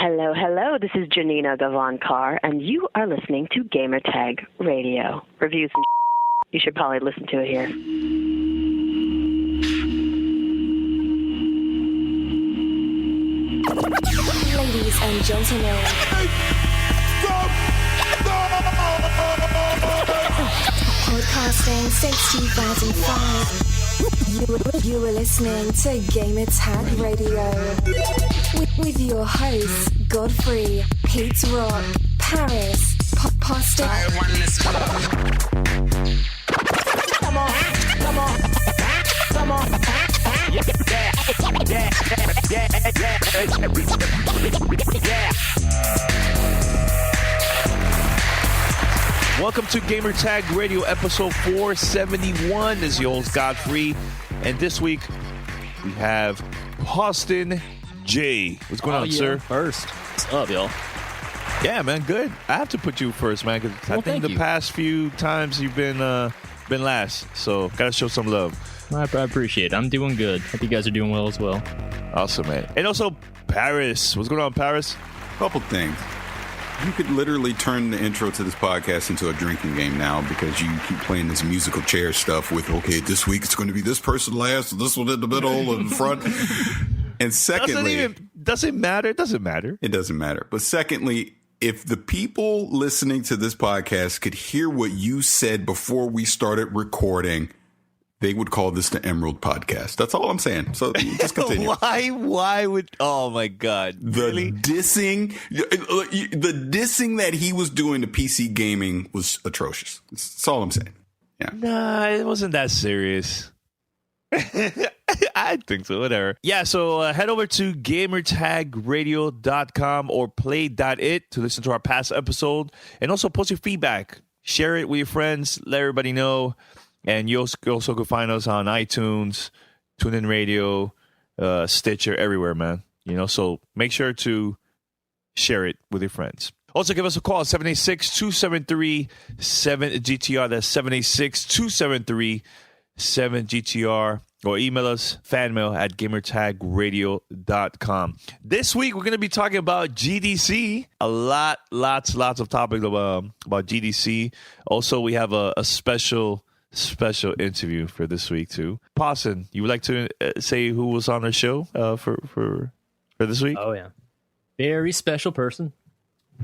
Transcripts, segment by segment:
Hello, hello. This is Janina Gavankar, and you are listening to Gamertag Radio. Reviews and you should probably listen to it here. Ladies and gentlemen, podcasting since 2005. You are listening to Gamertag Radio with your hosts Godfrey, Pete Rock, Paris, Pasta. Come on. Welcome to Gamertag Radio, episode 471. This is your host, Godfrey. And this week, we have Austin J. What's going on, sir? First. What's up, y'all? Yeah, man, good. I have to put you first, man, because I think the past few times you've been last. So, got to show some love. I appreciate it. I'm doing good. Hope you guys are doing well as well. Awesome, man. And also, Paris. What's going on, Paris? Couple things. You could literally turn the intro to this podcast into a drinking game now because you keep playing this musical chair stuff with, okay, this week it's going to be this person last, this one in the middle, and the front. And secondly... Does it matter? It doesn't matter. It doesn't matter. But secondly, if the people listening to this podcast could hear what you said before we started recording, they would call this the Emerald Podcast. That's all I'm saying. So just continue. Why would... Oh, my God. The dissing that he was doing to PC gaming was atrocious. That's all I'm saying. Yeah. Nah, it wasn't that serious. I think so. Whatever. Yeah, so head over to gamertagradio.com or play.it to listen to our past episode. And also post your feedback. Share it with your friends. Let everybody know. And you also can find us on iTunes, TuneIn Radio, Stitcher, everywhere, man. You know, so make sure to share it with your friends. Also, give us a call, 786-273-7GTR. That's 786-273-7GTR. Or email us, fanmail@gamertagradio.com. This week, we're going to be talking about GDC. Lots of topics about GDC. Also, we have a special interview for this week too. Pawson, you would like to say who was on our show for this week? Oh yeah, very special person,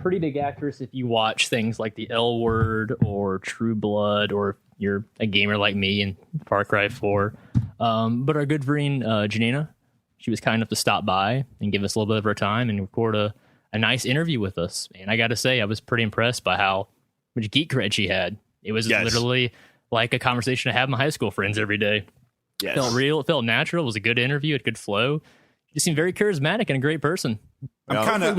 pretty big actress. If you watch things like The L Word or True Blood, or if you're a gamer like me and Far Cry 4, but our good friend Janina, she was kind enough to stop by and give us a little bit of her time and record a nice interview with us. And I got to say, I was pretty impressed by how much geek cred she had. It was literally like a conversation I have with my high school friends every day. Yes. It felt real. It felt natural. It was a good interview. It had good flow. You seemed very charismatic and a great person. I'm a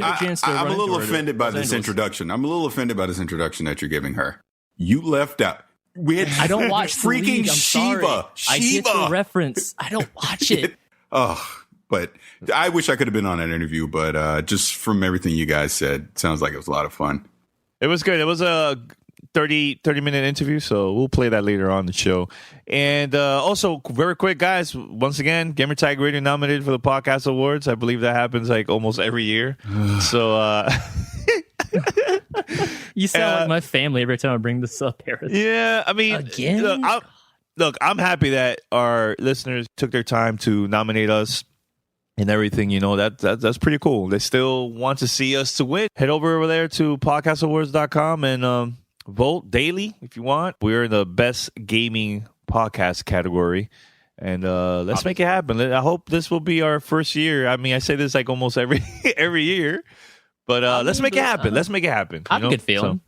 little offended by this introduction. I'm a little offended by this introduction that you're giving her. You left out. I don't watch freaking Shiva. I get the reference. I don't watch it. But I wish I could have been on that interview. But just from everything you guys said, it sounds like it was a lot of fun. It was good. It was a 30-minute interview, so we'll play that later on the show. And also, very quick, guys, once again, Gamertag Radio nominated for the Podcast Awards. I believe that happens like almost every year. So you sound like my family every time I bring this up, Harris. Yeah, I mean, again? Look, I'm happy that our listeners took their time to nominate us and everything. You know, that's pretty cool. They still want to see us to win. Head over there to podcastawards.com and vote daily if you want. We're in the best gaming podcast category, and let's make it happen. I hope this will be our first year. I mean, I say this like almost every year, but let's make it happen. Let's make it happen. I have a good feeling. So,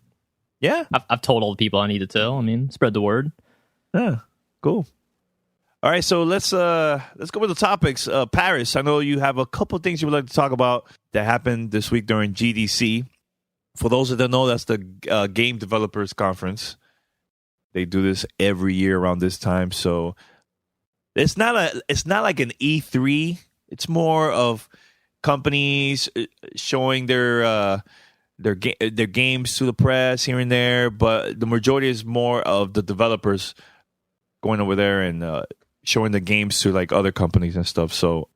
yeah, I've told all the people I need to tell. I mean, spread the word. Yeah, cool. All right, so let's go with the topics. Paris, I know you have a couple things you would like to talk about that happened this week during GDC. For those that don't know, that's the Game Developers Conference. They do this every year around this time, so it's not like an E3. It's more of companies showing their games to the press here and there, but the majority is more of the developers going over there and showing the games to like other companies and stuff. So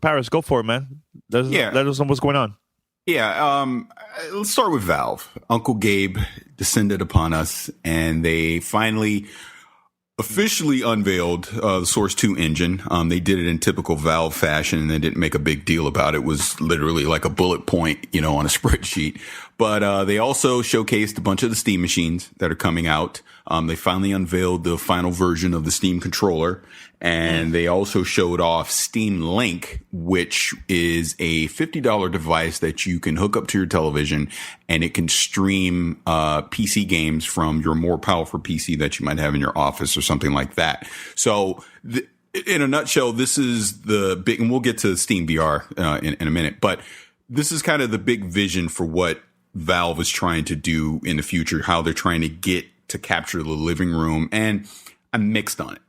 Paris, go for it, man. Let us know what's going on. Yeah, let's start with Valve. Uncle Gabe descended upon us, and they finally officially unveiled the Source 2 engine. They did it in typical Valve fashion, and they didn't make a big deal about it. It was literally like a bullet point, on a spreadsheet. But they also showcased a bunch of the Steam machines that are coming out. They finally unveiled the final version of the Steam controller, and they also showed off Steam Link, which is a $50 device that you can hook up to your television, and it can stream PC games from your more powerful PC that you might have in your office or something like that. So in a nutshell, this is the big, and we'll get to Steam VR in a minute, but this is kind of the big vision for what Valve is trying to do in the future, how they're trying to get to capture the living room. And I'm mixed on it.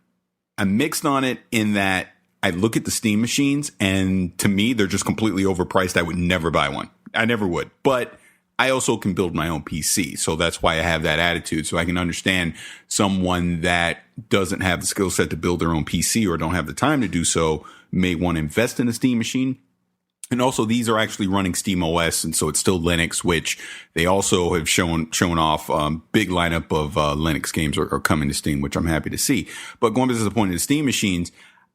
I'm mixed on it in that I look at the Steam machines, and to me, they're just completely overpriced. I would never buy one. I never would. But I also can build my own PC. So that's why I have that attitude. So I can understand someone that doesn't have the skill set to build their own PC or don't have the time to do so may want to invest in a Steam machine. And also, these are actually running Steam OS, and so it's still Linux, which they also have shown off. Big lineup of Linux games are coming to Steam, which I'm happy to see. But going back to the point of the Steam machines,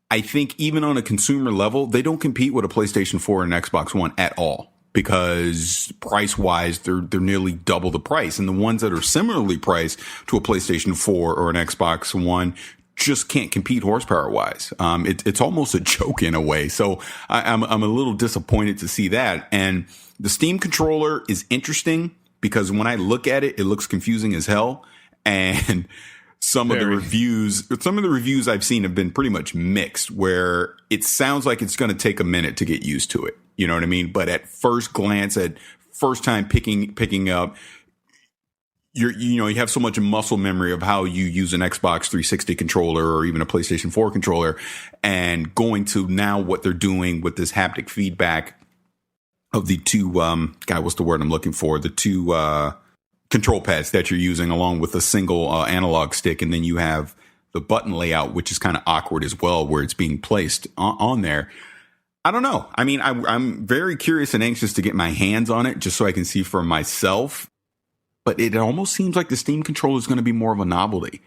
I think even on a consumer level, they don't compete with a PlayStation 4 and Xbox One at all, because price-wise, they're nearly double the price. And the ones that are similarly priced to a PlayStation 4 or an Xbox One just can't compete horsepower-wise. It's almost a joke in a way. So I'm a little disappointed to see that. And the Steam controller is interesting because when I look at it, it looks confusing as hell. And some of the reviews I've seen have been pretty much mixed, where it sounds like it's going to take a minute to get used to it. You know what I mean? But at first glance, at first time picking up, you have so much muscle memory of how you use an Xbox 360 controller or even a PlayStation 4 controller, and going to now what they're doing with this haptic feedback of the two, what's the word I'm looking for? The two, control pads that you're using along with a single, analog stick. And then you have the button layout, which is kind of awkward as well, where it's being placed on there. I don't know. I mean, I'm very curious and anxious to get my hands on it just so I can see for myself. But it almost seems like the Steam controller is going to be more of a novelty.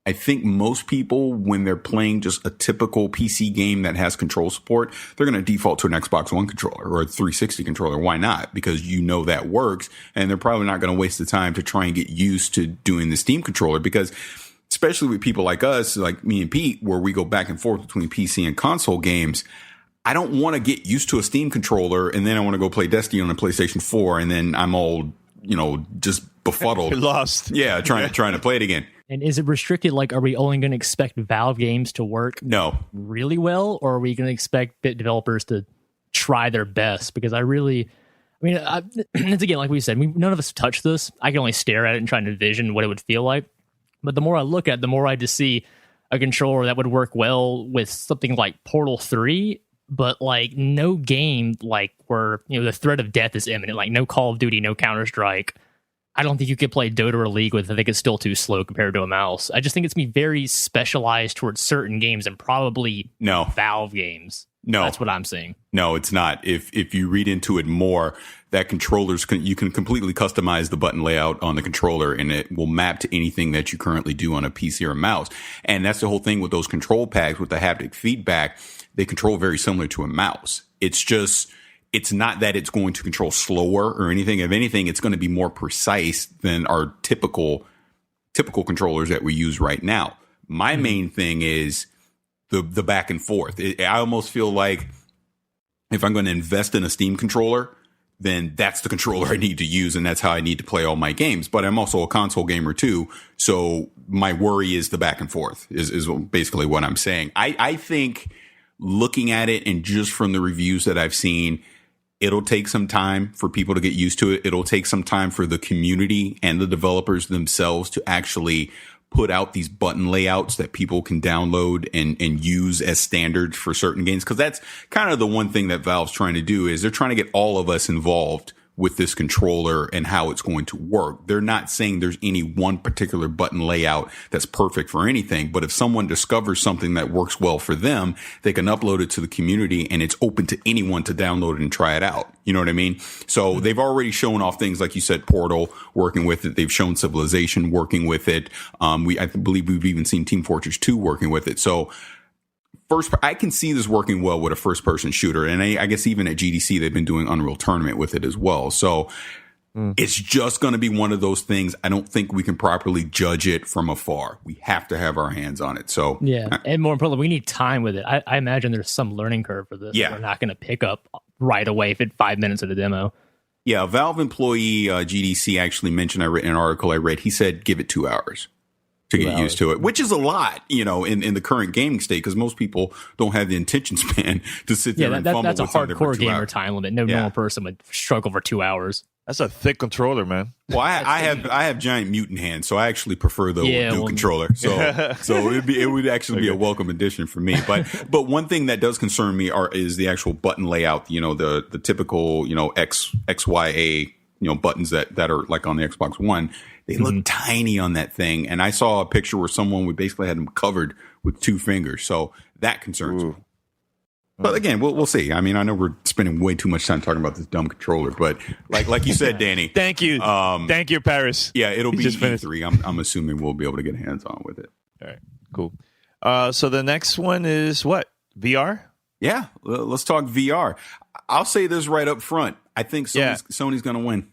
I think most people, when they're playing just a typical PC game that has control support, they're going to default to an Xbox One controller or a 360 controller. Why not? Because that works, and they're probably not going to waste the time to try and get used to doing the Steam controller, because especially with people like us, like me and Pete, where we go back and forth between PC and console games, I don't want to get used to a Steam controller and then I want to go play Destiny on a PlayStation 4 and then I'm all, just befuddled. Lost. Yeah, trying to play it again. And is it restricted? Like, are we only going to expect Valve games to work really well, or are we going to expect bit developers to try their best? Because it's again, like we said, none of us touched this. I can only stare at it and try and envision what it would feel like. But the more I look at it, the more I just see a controller that would work well with something like Portal 3, but like no game like where the threat of death is imminent, like no Call of Duty, no Counter-Strike. I don't think you could play Dota or League with it. I think it's still too slow compared to a mouse. I just think it's going to be very specialized towards certain games and probably Valve games. No, that's what I'm saying. No, it's not. If you read into it more, that you can completely customize the button layout on the controller, and it will map to anything that you currently do on a PC or a mouse. And that's the whole thing with those control pads with the haptic feedback. They control very similar to a mouse. It's not that it's going to control slower or anything. If anything, it's going to be more precise than our typical controllers that we use right now. My main thing is the back and forth. I almost feel like if I'm going to invest in a Steam controller, then that's the controller I need to use, and that's how I need to play all my games. But I'm also a console gamer too, so my worry is the back and forth is basically what I'm saying. I think looking at it, and just from the reviews that I've seen, it'll take some time for people to get used to it. It'll take some time for the community and the developers themselves to actually put out these button layouts that people can download and use as standard for certain games. Because that's kind of the one thing that Valve's trying to do, is they're trying to get all of us involved with this controller and how it's going to work. They're not saying there's any one particular button layout that's perfect for anything, but if someone discovers something that works well for them, they can upload it to the community and it's open to anyone to download it and try it out. You know what I mean? So they've already shown off things like you said, Portal working with it. They've shown Civilization working with it. I believe we've even seen Team Fortress 2 working with it. So I can see this working well with a first-person shooter, and I guess even at GDC they've been doing Unreal Tournament with it as well. So it's just going to be one of those things. I don't think we can properly judge it from afar. We have to have our hands on it. So yeah, and more importantly, we need time with it. I imagine there's some learning curve for this. Yeah, we're not going to pick up right away if it's 5 minutes of the demo. Yeah, a Valve employee GDC actually mentioned. I read in an article I read. He said give it 2 hours to get used to it, which is a lot, in the current gaming state, because most people don't have the attention span to sit there and fumble. That's a hardcore gamer hours. Time limit. No normal person would struggle for 2 hours. That's a thick controller, man. Well, I have giant mutant hands, so I actually prefer the dual controller. So it would actually be a welcome addition for me. But one thing that does concern me is the actual button layout. The typical X, Y, A buttons that are like on the Xbox One. They look tiny on that thing. And I saw a picture where someone would basically had them covered with 2 fingers. So that concerns me. But again, we'll see. I mean, I know we're spending way too much time talking about this dumb controller, but like you said, Danny. Thank you. Thank you, Paris. Yeah, it'll be E3. I'm assuming we'll be able to get hands on with it. All right, cool. So the next one is what? VR? Yeah, let's talk VR. I'll say this right up front. I think Sony's going to win.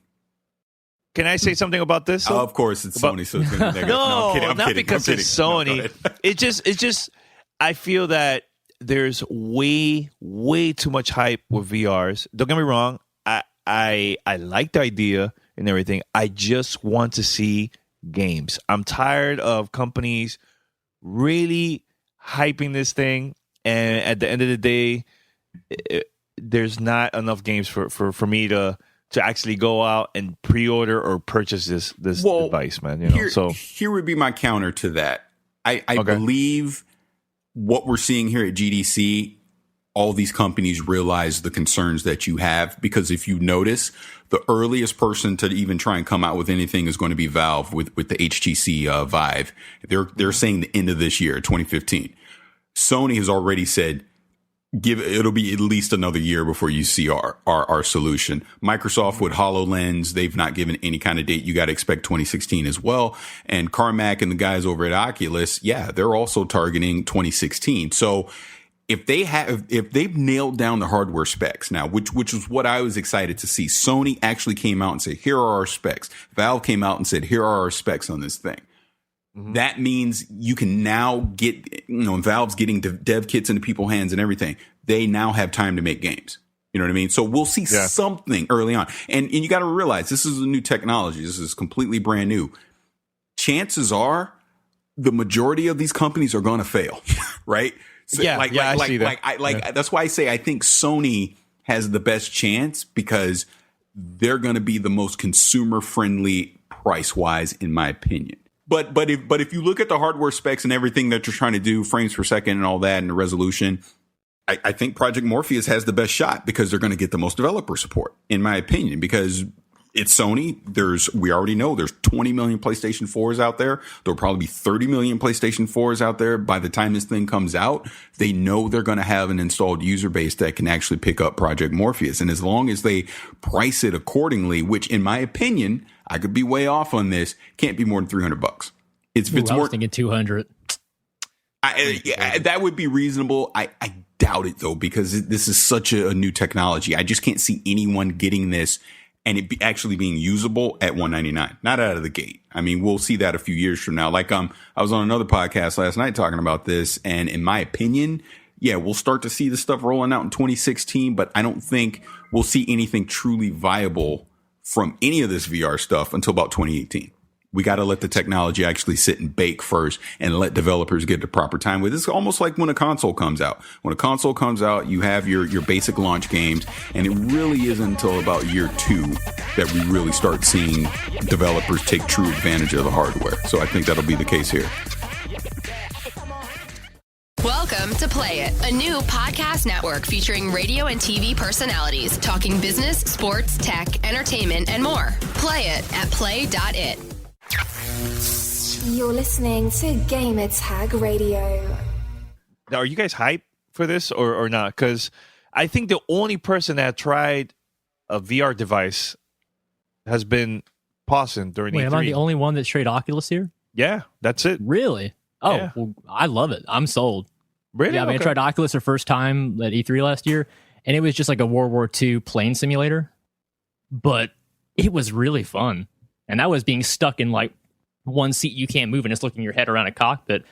Can I say something about this? Of course, it's Sony. So it's gonna be no, I'm kidding. not because it's Sony. No, it's just. I feel that there's way too much hype with VRs. Don't get me wrong. I like the idea and everything. I just want to see games. I'm tired of companies really hyping this thing, and at the end of the day, there's not enough games for me to actually go out and pre-order or purchase this device, man. Here would be my counter to that. I believe what we're seeing here at GDC, all these companies realize the concerns that you have, because if you notice, the earliest person to even try and come out with anything is going to be Valve with the HTC Vive. They're saying the end of this year, 2015. Sony has already said it'll be at least another year before you see our solution. Microsoft with HoloLens, they've not given any kind of date. You got to expect 2016 as well. And Carmack and the guys over at Oculus, they're also targeting 2016. So if they've nailed down the hardware specs now, which is what I was excited to see, Sony actually came out and said, here are our specs. Valve came out and said, here are our specs on this thing. That means you can now get, Valve's getting dev kits into people's hands and everything. They now have time to make games. You know what I mean? So we'll see something early on. And you got to realize this is a new technology. This is completely brand new. Chances are the majority of these companies are going to fail, right? So I see that. That's why I say I think Sony has the best chance, because they're going to be the most consumer friendly price wise, in my opinion. But if you look at the hardware specs and everything that you're trying to do, frames per second and all that, and the resolution, I think Project Morpheus has the best shot, because they're going to get the most developer support, in my opinion, because it's Sony. We already know there's 20 million PlayStation 4s out there. There'll probably be 30 million PlayStation 4s out there by the time this thing comes out. They know they're going to have an installed user base that can actually pick up Project Morpheus. And as long as they price it accordingly, which in my opinion, I could be way off on this, can't be more than $300. I was thinking 200. That would be reasonable. I doubt it though, because this is such a new technology. I just can't see anyone getting this and it actually being usable at $199, not out of the gate. I mean, we'll see that a few years from now. Like, I was on another podcast last night talking about this, and in my opinion, we'll start to see this stuff rolling out in 2016, but I don't think we'll see anything truly viable from any of this VR stuff until about 2018. We got to let the technology actually sit and bake first and let developers get the proper time with it. It's almost like when a console comes out. When a console comes out, you have your basic launch games, and it really isn't until about year 2 that we really start seeing developers take true advantage of the hardware. So I think that'll be the case here. Welcome to Play It, a new podcast network featuring radio and TV personalities talking business, sports, tech, entertainment, and more. Play it at play.it. You're listening to Gamertag Radio. Now, are you guys hyped for this or not? Because I think the only person that tried a VR device has been Pawson during Wait, E3. am I the only one that's tried Oculus here? Yeah, that's it. Really? Oh, Yeah. well, I love it. I'm sold. Really? Yeah, I mean, Okay. I tried Oculus the first time at E3 last year, and it was just like a World War II plane simulator, but it was really fun. And that was being stuck in like one seat you can't move and just looking your head around a cockpit.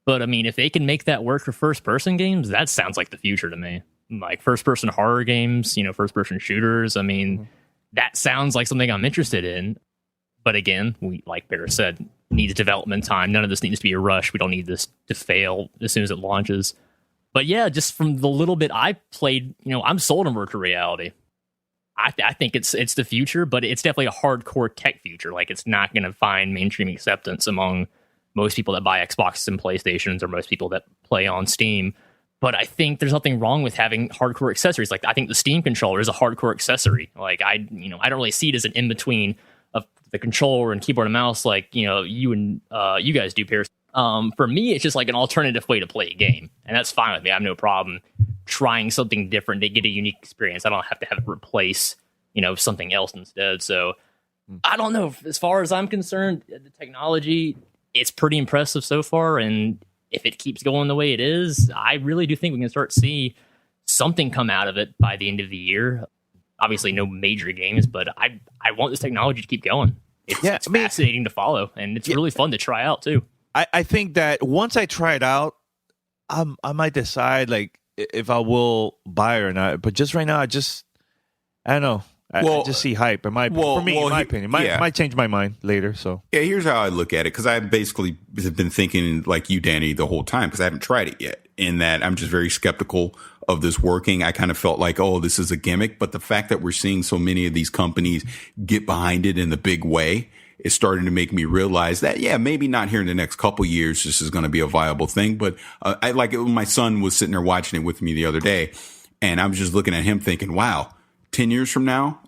But I mean, if they can make that work for first-person games, that sounds like the future to me. Like first-person horror games, first-person shooters. I mean, that sounds like something I'm interested in. But again, we, like Bear said, needs development time. None of this needs to be a rush. We don't need this to fail as soon as it launches. But yeah, just from the little bit I played, I'm sold on virtual reality. I think it's the future, but it's definitely a hardcore tech future. Like, it's not going to find mainstream acceptance among most people that buy Xboxes and PlayStations or most people that play on Steam. But I think there's nothing wrong with having hardcore accessories. Like, I think the Steam controller is a hardcore accessory. Like, I don't really see it as an in-between of the controller and keyboard and mouse like, you guys do, Pierce. For me, it's just like an alternative way to play a game. And that's fine with me. I have no problem trying something different to get a unique experience. I don't have to have it replace, something else instead. So I don't know. As far as I'm concerned, the technology, it's pretty impressive so far. And if it keeps going the way it is, I really do think we can start to see something come out of it by the end of the year. Obviously, no major games, but I want this technology to keep going. It's fascinating to follow, and it's really fun to try out, too. I think that once I try it out, I might decide like if I will buy it or not. But just right now, I don't know. I just see hype. For me, in my opinion, might change my mind later. So yeah, here's how I look at it, because I basically have been thinking like you, Danny, the whole time, because I haven't tried it yet. In that I'm just very skeptical of this working. I kind of felt like, oh, this is a gimmick. But the fact that we're seeing so many of these companies get behind it in the big way is starting to make me realize that, yeah, maybe not here in the next couple years this is going to be a viable thing. But I like it when my son was sitting there watching it with me the other day, and I was just looking at him thinking, wow, 10 years from now,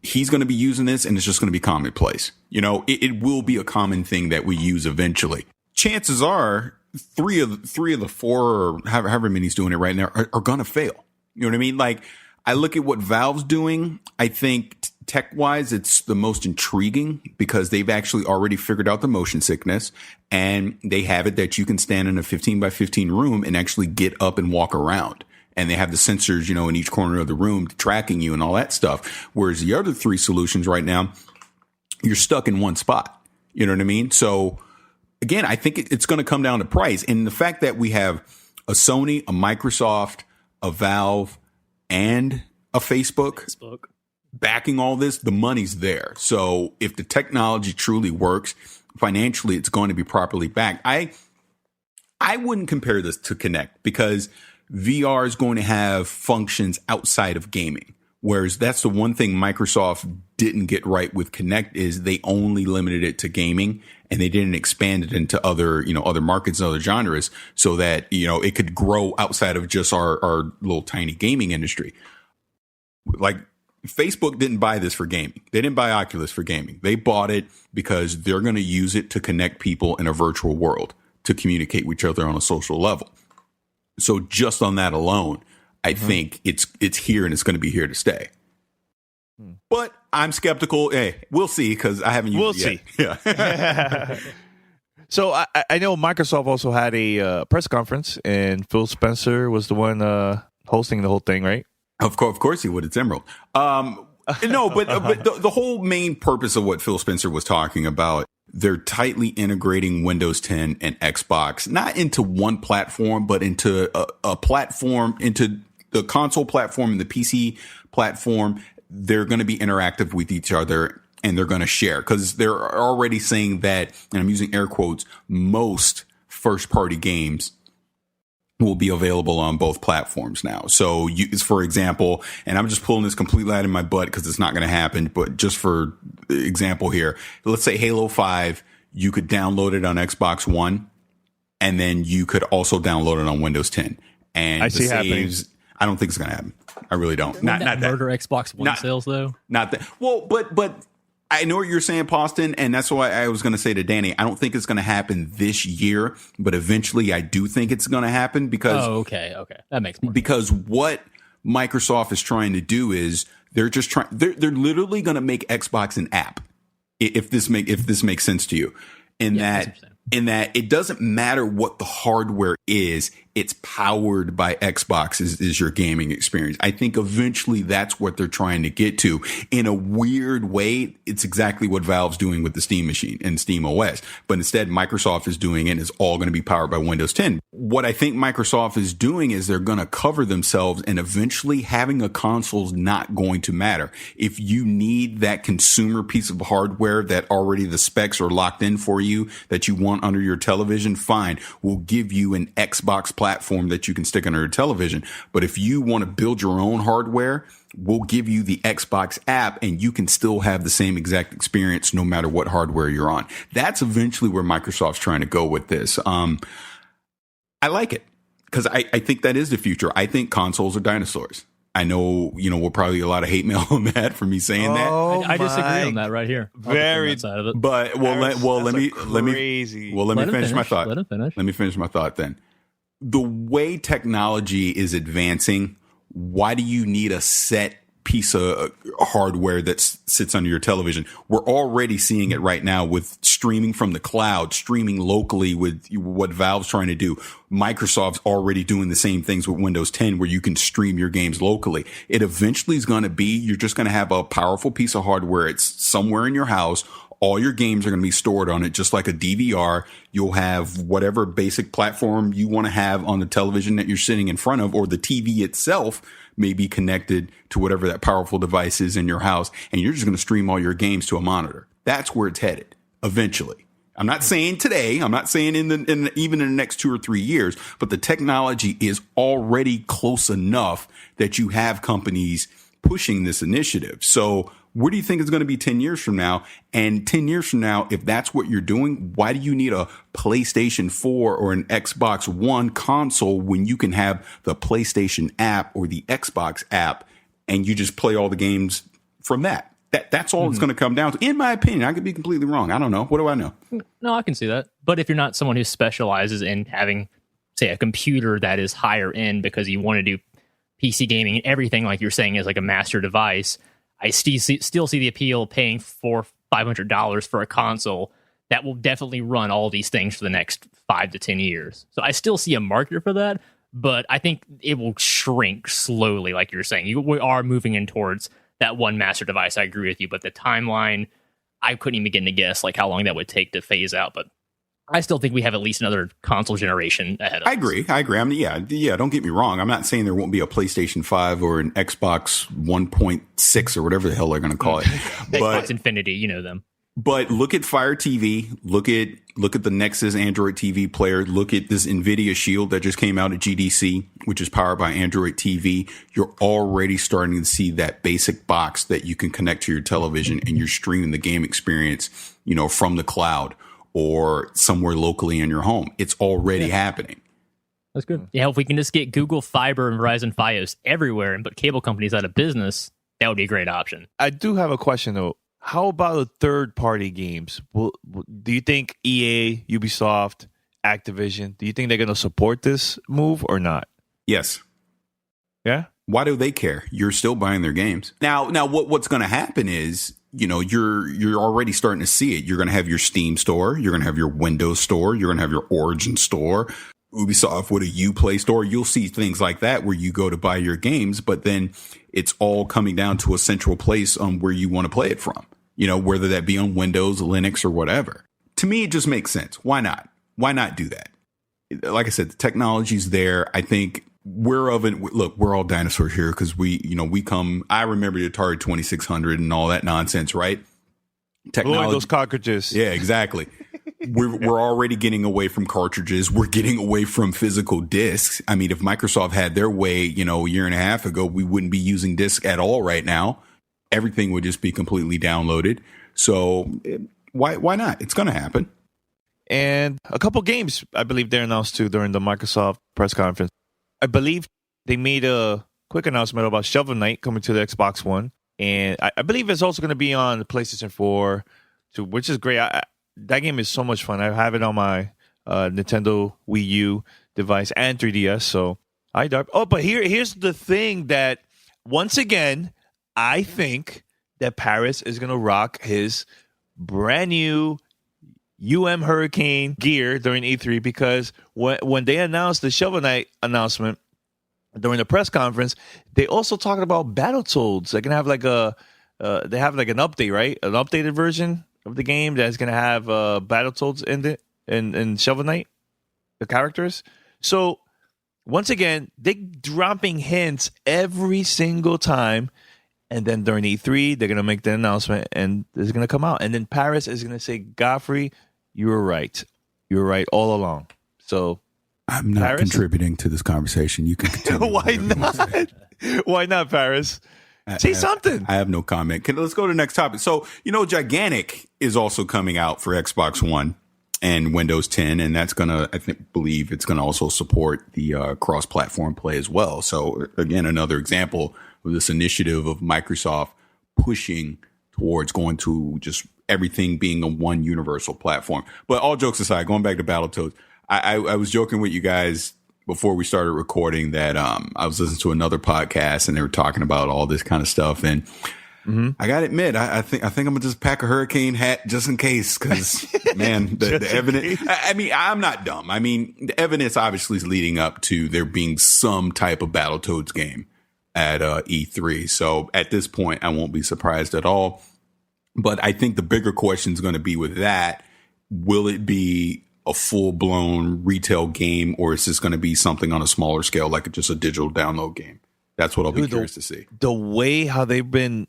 he's going to be using this and it's just going to be commonplace. It will be a common thing that we use eventually. Chances are three of the four, or however many he's doing it right now, are going to fail. You know what I mean? Like, I look at what Valve's doing. I think tech-wise, it's the most intriguing because they've actually already figured out the motion sickness, and they have it that you can stand in a 15 by 15 room and actually get up and walk around. And they have the sensors, in each corner of the room tracking you and all that stuff. Whereas the other three solutions right now, you're stuck in one spot. You know what I mean? So again, I think it's going to come down to price. And the fact that we have a Sony, a Microsoft, a Valve, and a Facebook backing all this, the money's there. So if the technology truly works, financially, it's going to be properly backed. I wouldn't compare this to Kinect, because VR is going to have functions outside of gaming. Whereas that's the one thing Microsoft didn't get right with Kinect, is they only limited it to gaming, and they didn't expand it into other markets and other genres, so that, it could grow outside of just our little tiny gaming industry. Like, Facebook didn't buy this for gaming. They didn't buy Oculus for gaming. They bought it because they're going to use it to connect people in a virtual world, to communicate with each other on a social level. So just on that alone, I think it's here, and it's going to be here to stay. But I'm skeptical. Hey, we'll see, because I haven't used it yet. Yeah. So I know Microsoft also had a press conference, and Phil Spencer was the one hosting the whole thing, right? Of course he would. It's Emerald. No, but the whole main purpose of what Phil Spencer was talking about, they're tightly integrating Windows 10 and Xbox, not into one platform, but into a platform, into the console platform and the PC platform. They're going to be interactive with each other, and they're going to share, because they're already saying that, and I'm using air quotes, most first-party games will be available on both platforms now. So, for example, and I'm just pulling this completely out of my butt because it's not going to happen, but just for example here, let's say Halo 5, you could download it on Xbox One, and then you could also download it on Windows 10. And I the see happening. saves, I don't think it's going to happen. I really don't. Not that murder Xbox One sales though. Not that. Well, but I know what you're saying, Poston, and that's why I was going to say to Danny, I don't think it's going to happen this year, but eventually I do think it's going to happen because. Oh, okay, that makes more sense. Because what Microsoft is trying to do is they're literally going to make Xbox an app. If this makes sense to you, in that it doesn't matter what the hardware is, it's powered by Xbox is your gaming experience. I think eventually that's what they're trying to get to. In a weird way, it's exactly what Valve's doing with the Steam machine and Steam OS. But instead, Microsoft is doing it, and it's all going to be powered by Windows 10. What I think Microsoft is doing is they're going to cover themselves, and eventually having a console is not going to matter. If you need that consumer piece of hardware that already the specs are locked in for you that you want under your television, fine. We'll give you an Xbox platform that you can stick under your television. But if you want to build your own hardware, we'll give you the Xbox app and you can still have the same exact experience no matter what hardware you're on. That's eventually where Microsoft's trying to go with this. I like it because I think that is the future. I think consoles are dinosaurs. I know, we'll probably get a lot of hate mail on that for me saying that. I disagree on that right here. Very side of it. But let me finish my thought. Let him finish. Let me finish my thought then. The way technology is advancing, why do you need a set piece of hardware that sits under your television? We're already seeing it right now with streaming from the cloud, streaming locally with what Valve's trying to do. Microsoft's already doing the same things with Windows 10 where you can stream your games locally. It eventually is going to be, you're just going to have a powerful piece of hardware. It's somewhere in your house. All your games are going to be stored on it, just like a DVR. You'll have whatever basic platform you want to have on the television that you're sitting in front of, or the TV itself may be connected to whatever that powerful device is in your house. And you're just going to stream all your games to a monitor. That's where it's headed eventually. I'm not saying today. I'm not saying even in the next 2 or 3 years, but the technology is already close enough that you have companies pushing this initiative. So where do you think it's going to be 10 years from now? And 10 years from now, if that's what you're doing, why do you need a PlayStation 4 or an Xbox One console when you can have the PlayStation app or the Xbox app and you just play all the games from that? That's all it's going to come down to. In my opinion, I could be completely wrong. I don't know. What do I know? No, I can see that. But if you're not someone who specializes in having, say, a computer that is higher end because you want to do PC gaming and everything, like you're saying, is like a master device, I still see the appeal paying $400-500 for a console that will definitely run all these things for the next 5 to 10 years. So I still see a market for that, but I think it will shrink slowly, like you're saying. We are moving in towards that one master device. I agree with you, but the timeline, I couldn't even begin to guess like how long that would take to phase out. But I still think we have at least another console generation ahead of us. I agree. I mean, yeah. Don't get me wrong. I'm not saying there won't be a PlayStation 5 or an Xbox 1.6 or whatever the hell they're going to call it. Xbox Infinity, you know them. But look at Fire TV. Look at the Nexus Android TV player. Look at this NVIDIA Shield that just came out at GDC, which is powered by Android TV. You're already starting to see that basic box that you can connect to your television and you're streaming the game experience, from the cloud or somewhere locally in your home. It's already happening. That's good. Yeah, if we can just get Google Fiber and Verizon Fios everywhere and put cable companies out of business, that would be a great option. I do have a question, though. How about the third-party games? Do you think EA, Ubisoft, Activision, do you think they're going to support this move or not? Yes. Yeah? Why do they care? You're still buying their games. Now what's going to happen is, you're already starting to see it. You're going to have your Steam store. You're going to have your Windows store. You're going to have your Origin store. Ubisoft with a Uplay store. You'll see things like that where you go to buy your games, but then it's all coming down to a central place on where you want to play it from. Whether that be on Windows, Linux, or whatever. To me, it just makes sense. Why not? Why not do that? Like I said, the technology's there. I think we're all dinosaurs here because we come. I remember the Atari 2600 and all that nonsense, right? Technology, those cartridges. Yeah, exactly. We're already getting away from cartridges. We're getting away from physical discs. I mean, if Microsoft had their way, a year and a half ago, we wouldn't be using discs at all right now. Everything would just be completely downloaded. So why not? It's going to happen. And a couple games, I believe, they announced too during the Microsoft press conference. I believe they made a quick announcement about Shovel Knight coming to the Xbox One. And I believe it's also going to be on the PlayStation 4, too, which is great. That game is so much fun. I have it on my Nintendo Wii U device and 3DS. So but here's the thing that, once again, I think that Paris is going to rock his brand new Hurricane gear during E3, because when they announced the Shovel Knight announcement during the press conference, they also talked about Battletoads. They're gonna have they have like an update, right? An updated version of the game that's gonna have Battletoads in it and Shovel Knight, the characters. So once again, they're dropping hints every single time. And then during E3, they're going to make the announcement and it's going to come out. And then Paris is going to say, Godfrey, you were right. You were right all along. So I'm not Paris? contributing to this conversation. You can continue. Why not? Why not, Paris? Say something. I have no comment. Let's go to the next topic. So, Gigantic is also coming out for Xbox One and Windows 10, and that's gonna, believe it's gonna also support the cross-platform play as well. So again, another example of this initiative of Microsoft pushing towards going to just everything being a one universal platform. But all jokes aside, going back to Battletoads, I was joking with you guys before we started recording that I was listening to another podcast and they were talking about all this kind of stuff, and I gotta admit, I think I'm gonna just pack a hurricane hat just in case, because man, the evidence. I'm not dumb. The evidence obviously is leading up to there being some type of Battletoads game at E3. So at this point, I won't be surprised at all. But I think the bigger question is going to be with that: will it be a full blown retail game, or is this going to be something on a smaller scale, like just a digital download game? That's what I'll be curious to see. The way how they've been,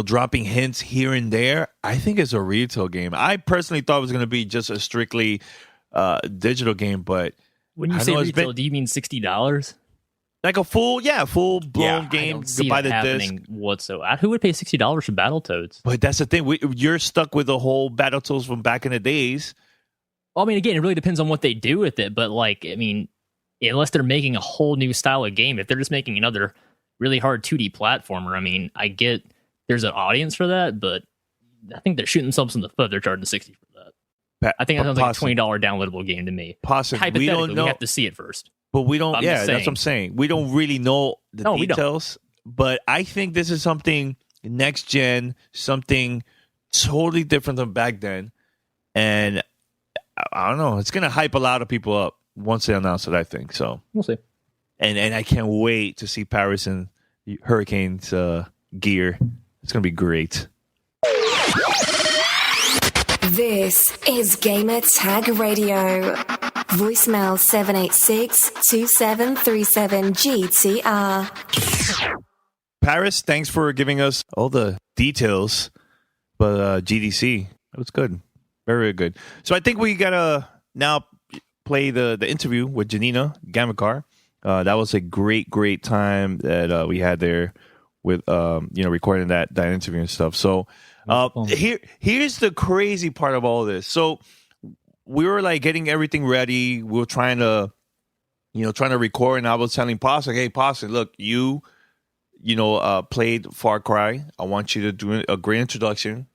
dropping hints here and there, I think it's a retail game. I personally thought it was going to be just a strictly digital game, but when you say retail, do you mean $60? Like a full blown game. I don't see it happening whatsoever. Who would pay $60 for Battletoads? But that's the thing. You're stuck with the whole Battletoads from back in the days. Well, again, it really depends on what they do with it. But unless they're making a whole new style of game, if they're just making another really hard 2D platformer, I get there's an audience for that, but I think they're shooting themselves in the foot. They're charging $60 for that. I think that sounds like a $20 downloadable game to me. Possibly. Hypothetically, we have to see it first. But we don't, that's what I'm saying. We don't really know the details, but I think this is something next gen, something totally different than back then. And I don't know, it's going to hype a lot of people up once they announce it, I think. So we'll see. And I can't wait to see Paris and Hurricane's gear. It's going to be great. This is Gamertag Radio. Voicemail 786-2737-GTR. Paris, thanks for giving us all the details. But GDC, it was good. Very, very good. So I think we got to now play the interview with Janina Gavankar. That was a great, great time that we had there with, recording that interview and stuff. So here's the crazy part of all this. So we were like getting everything ready. We were trying to record, and I was telling Pasta, hey, Pasta, look, you played Far Cry. I want you to do a great introduction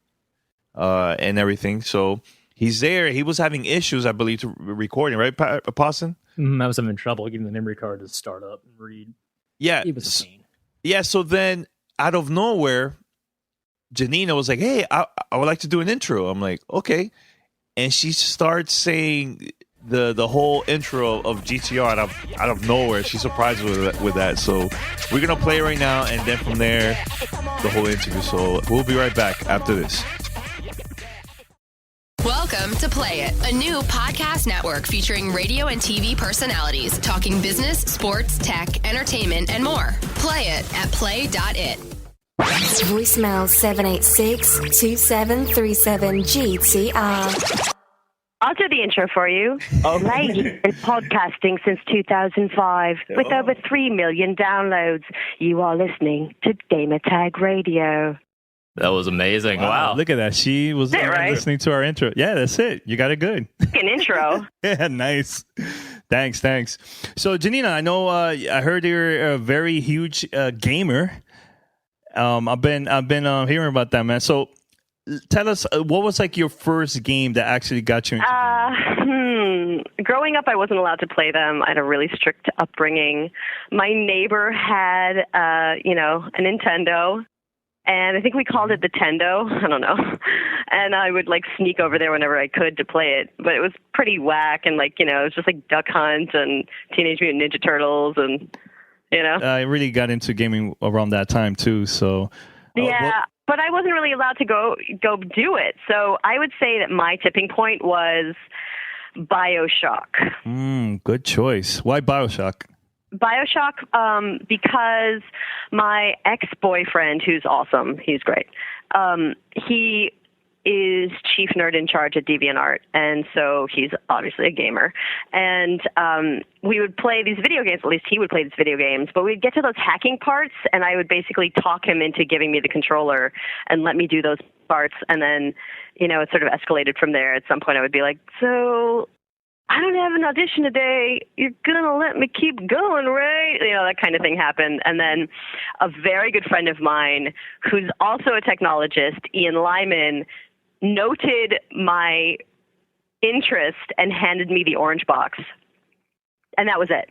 and everything. So he's there. He was having issues, I believe, to recording, right, Pasta? I was having trouble getting the memory card to start up and read. Yeah. It was a pain. Yeah, so then out of nowhere, Janina was like, hey, I would like to do an intro. I'm like, okay. And she starts saying the whole intro of GTR out of nowhere. She's surprised with that. So we're going to play right now, and then from there, the whole interview. So we'll be right back after this. Welcome to Play It, a new podcast network featuring radio and TV personalities talking business, sports, tech, entertainment, and more. Play it at play.it. Voicemail 786-2737-GTR. I'll do the intro for you. Lady in podcasting since 2005 with over 3 million downloads. You are listening to Gamertag Radio. That was amazing. Wow. Look at that. She was right? listening to our intro. Yeah, that's it. You got it good. An intro. Yeah, nice. Thanks. So, Janina, I know I heard you're a very huge gamer. I've been hearing about that, man. So, tell us, what was like your first game that actually got you into gaming? Growing up, I wasn't allowed to play them. I had a really strict upbringing. My neighbor had, a Nintendo. And I think we called it the Tendo. I don't know. And I would like sneak over there whenever I could to play it. But it was pretty whack. And like, it was just like Duck Hunt and Teenage Mutant Ninja Turtles. And, I really got into gaming around that time too. So, but I wasn't really allowed to go do it. So I would say that my tipping point was BioShock. Good choice. Why BioShock? BioShock, because my ex-boyfriend, who's awesome, he's great, he is chief nerd in charge at DeviantArt, and so he's obviously a gamer. And we would play these video games, at least he would play these video games, but we'd get to those hacking parts, and I would basically talk him into giving me the controller and let me do those parts, and then, it sort of escalated from there. At some point I would be like, so I don't have an audition today. You're going to let me keep going, right? That kind of thing happened. And then a very good friend of mine, who's also a technologist, Ian Lyman, noted my interest and handed me the orange box. And that was it.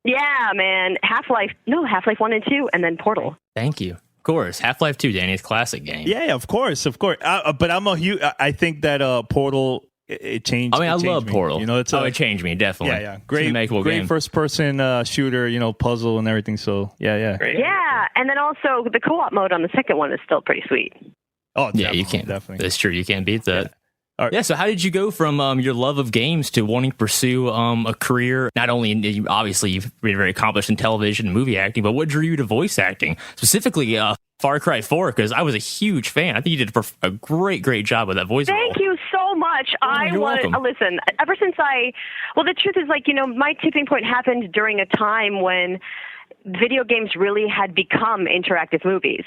Yeah, man. Half-Life 1 and 2, and then Portal. Thank you. Of course, Half-Life 2, Danny's classic game. Yeah, of course. But I'm a huge. I think that Portal it changed. I love me. Portal. It changed me definitely. Yeah. Great first-person shooter. Puzzle and everything. So yeah. Great. Yeah, and then also the co-op mode on the second one is still pretty sweet. Oh, yeah, you can't. Definitely, that's true. You can't beat that. Yeah. All right. Yeah, so how did you go from your love of games to wanting to pursue a career, not only obviously you've been very accomplished in television and movie acting, but what drew you to voice acting? Specifically, Far Cry 4, because I was a huge fan. I think you did a great job with that voice role. Thank you so much. You're welcome. Listen, ever since the truth is my tipping point happened during a time when video games really had become interactive movies.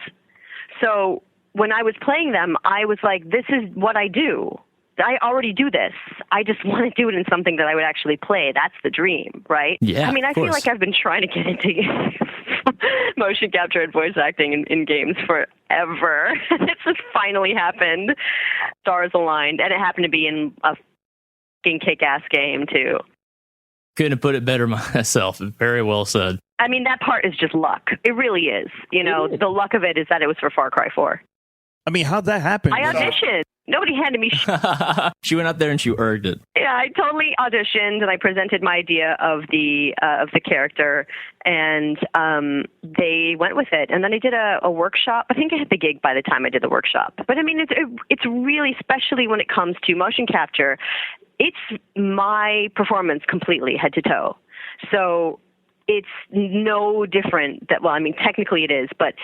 So when I was playing them, I was like, this is what I do. I already do this. I just want to do it in something that I would actually play. That's the dream, right? Yeah, I feel like I've been trying to get into motion capture and voice acting in games forever. It's just finally happened. Stars aligned. And it happened to be in a fucking kick-ass game, too. Couldn't have put it better myself. Very well said. That part is just luck. It really is. The luck of it is that it was for Far Cry 4. How'd that happen? I auditioned. Nobody handed me She went out there and she earned it. Yeah, I totally auditioned and I presented my idea of the character, and they went with it. And then I did a workshop. I think I had the gig by the time I did the workshop. But it's really, especially when it comes to motion capture, it's my performance completely head to toe. So it's no different technically it is, but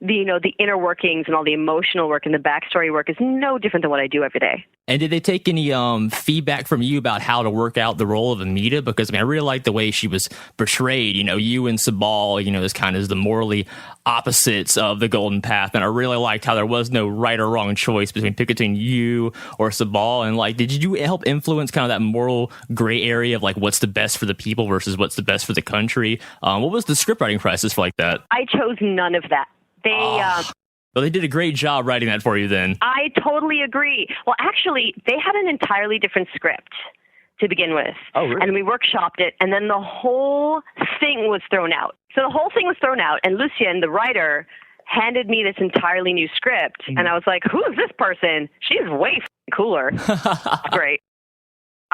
the inner workings and all the emotional work and the backstory work is no different than what I do every day. And did they take any feedback from you about how to work out the role of Amita? Because I really like the way she was portrayed. You and Sabal, as kind of the morally opposites of the Golden Path. And I really liked how there was no right or wrong choice between you or Sabal. And did you help influence kind of that moral gray area of what's the best for the people versus what's the best for the country? What was the script writing process for that? I chose none of that. Well, they did a great job writing that for you then. I totally agree. Well, actually, they had an entirely different script to begin with. Oh, really? And we workshopped it, and then the whole thing was thrown out. So the whole thing was thrown out, and Lucien, the writer, handed me this entirely new script, and I was like, who is this person? She's way cooler. Great.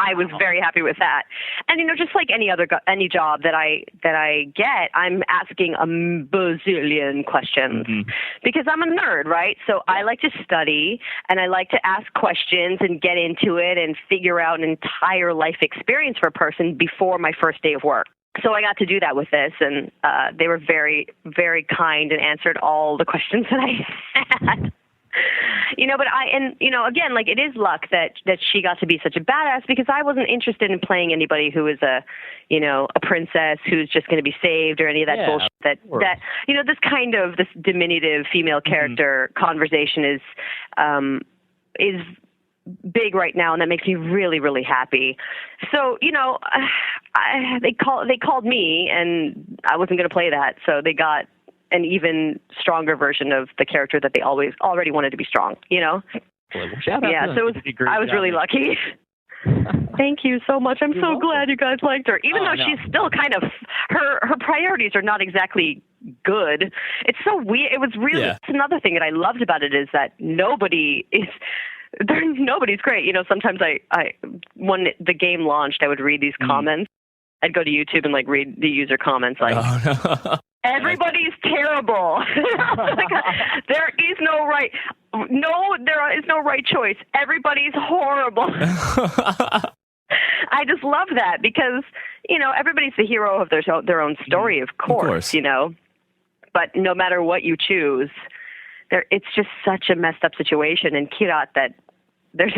I was very happy with that. And, just like any job that I get, I'm asking a bazillion questions because I'm a nerd, right? So I like to study and I like to ask questions and get into it and figure out an entire life experience for a person before my first day of work. So I got to do that with this, and they were very, very kind and answered all the questions that I had. Again, it is luck that she got to be such a badass, because I wasn't interested in playing anybody who is a princess who's just going to be saved or any of that bullshit this diminutive female character conversation is big right now, and that makes me really, really happy. So, they called me, and I wasn't going to play that, so they got an even stronger version of the character that they already wanted to be strong, Well, shout out to them. I was really lucky. Thank you so much. I'm so glad you guys liked her. Even though she's still kind of, her priorities are not exactly good. It's so weird. It was really, that's another thing that I loved about it, is that nobody's great. Sometimes when the game launched, I would read these comments. I'd go to YouTube and read the user comments everybody's terrible. There is no right. No, there is no right choice. Everybody's horrible. I just love that because, everybody's the hero of their own story, of course. But no matter what you choose, it's just such a messed up situation in Kirat that there's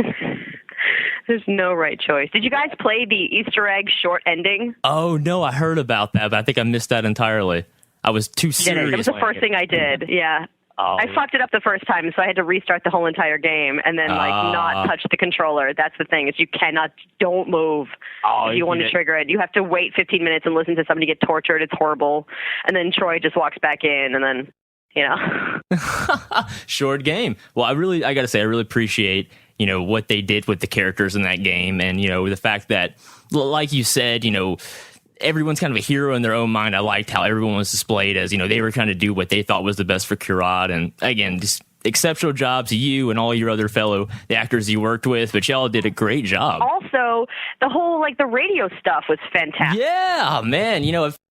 no right choice. Did you guys play the Easter egg short ending? Oh, no, I heard about that, but I think I missed that entirely. I was too serious. It was the first thing I did, yeah. Oh. I fucked it up the first time, so I had to restart the whole entire game and then not touch the controller. That's the thing, is don't move if you want to trigger it. You have to wait 15 minutes and listen to somebody get tortured. It's horrible. And then Troy just walks back in, and then, Short game. Well, I got to say, I really appreciate, what they did with the characters in that game. And, the fact that, like you said, everyone's kind of a hero in their own mind. I liked how everyone was displayed as, they were trying to do what they thought was the best for Kirat. And again, just exceptional job to you and all your other fellow actors you worked with, but y'all did a great job. Also, the whole, the radio stuff was fantastic. Yeah, man.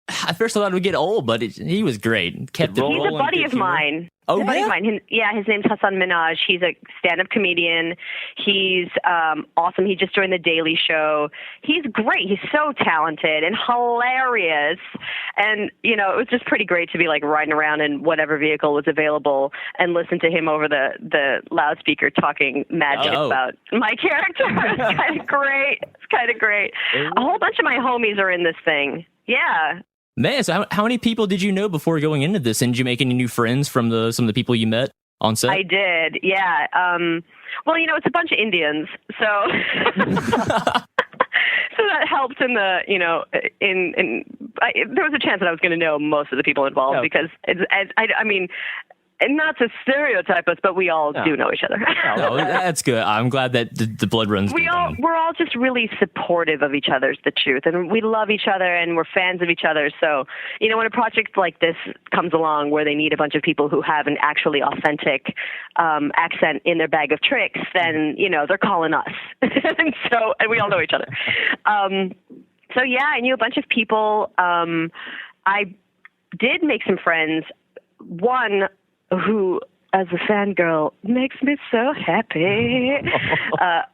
I first thought it would get old, but he was great. Kept it rolling. He's a buddy of mine. Oh, yeah? Buddy of mine. His name's Hassan Minaj. He's a stand-up comedian. He's awesome. He just joined The Daily Show. He's great. He's so talented and hilarious. And, it was just pretty great to be, riding around in whatever vehicle was available and listen to him over the loudspeaker talking mad shit about my character. It's kind of great. It's kind of great. A whole bunch of my homies are in this thing. Yeah. Man, so how many people did you know before going into this? And did you make any new friends from some of the people you met on set? I did, yeah. Well, it's a bunch of Indians, so so that helped in the, there was a chance that I was going to know most of the people involved because and not to stereotype us, but we all do know each other. No, that's good. I'm glad that the blood runs. We're all just really supportive of each other's the truth, and we love each other, and we're fans of each other. So, when a project like this comes along where they need a bunch of people who have an actually authentic accent in their bag of tricks, then they're calling us, and we all know each other. So yeah, I knew a bunch of people. I did make some friends. One who, as a fangirl, makes me so happy.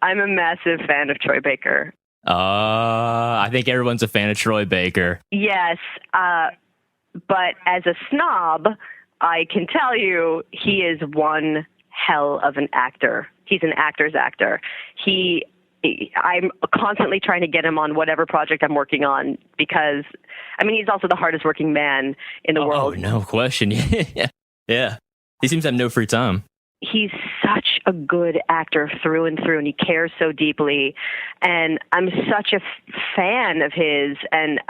I'm a massive fan of Troy Baker. I think everyone's a fan of Troy Baker. Yes, but as a snob, I can tell you he is one hell of an actor. He's an actor's actor. I'm constantly trying to get him on whatever project I'm working on because, he's also the hardest working man in the world. Oh, no question. Yeah. He seems to have no free time. He's such a good actor through and through, and he cares so deeply. And I'm such a fan of his. And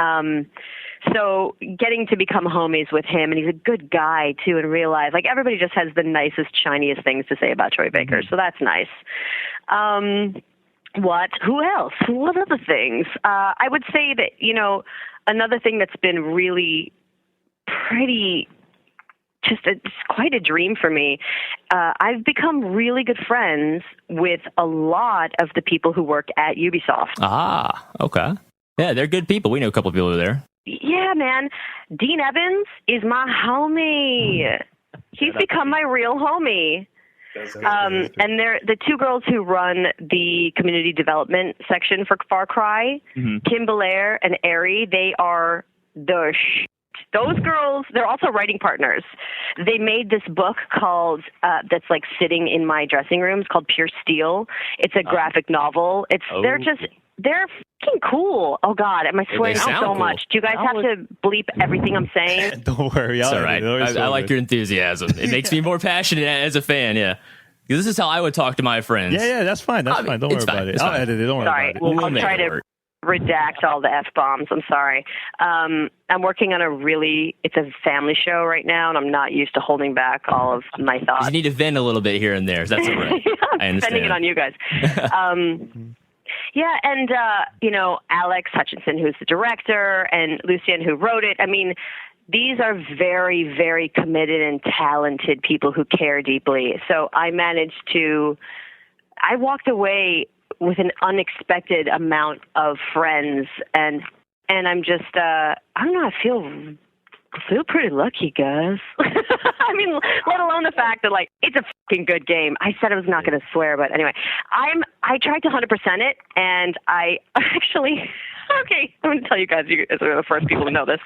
so getting to become homies with him, and he's a good guy, too, in real life. Everybody just has the nicest, shiniest things to say about Troy Baker, so that's nice. Who else? What other things? I would say that, another thing that's been really pretty... it's quite a dream for me. I've become really good friends with a lot of the people who work at Ubisoft. Ah, okay. Yeah, they're good people. We know a couple of people over there. Yeah, man. Dean Evans is my homie. He's become my real homie. And they're the two girls who run the community development section for Far Cry, Kim Belair and Ari. They are the Those girls, they're also writing partners. They made this book called, that's sitting in my dressing room. It's called Pure Steel. It's a graphic novel. They're fucking cool. Oh God, am I swearing out so much? Do you guys have to bleep everything I'm saying? Don't worry. It's all right. I like your enthusiasm. It makes me more passionate as a fan, yeah. This is how I would talk to my friends. Yeah, that's fine. That's fine. Don't worry about it. I'll edit it. Don't worry about it. Sorry, I'll try to redact all the F-bombs. I'm sorry. I'm working on it's a family show right now, and I'm not used to holding back all of my thoughts. You need to vent a little bit here and there. That's all right. I understand. Spending it on you guys. Yeah, and, Alex Hutchinson, who's the director, and Lucien, who wrote it. I mean, these are very, very committed and talented people who care deeply. So I walked away with an unexpected amount of friends, and I'm just, I don't know, I feel pretty lucky, guys. I mean, let alone the fact that, it's a fucking good game. I said I was not going to swear, but anyway, I tried to 100% it, and I actually, okay, I'm going to tell you guys are the first people to know this.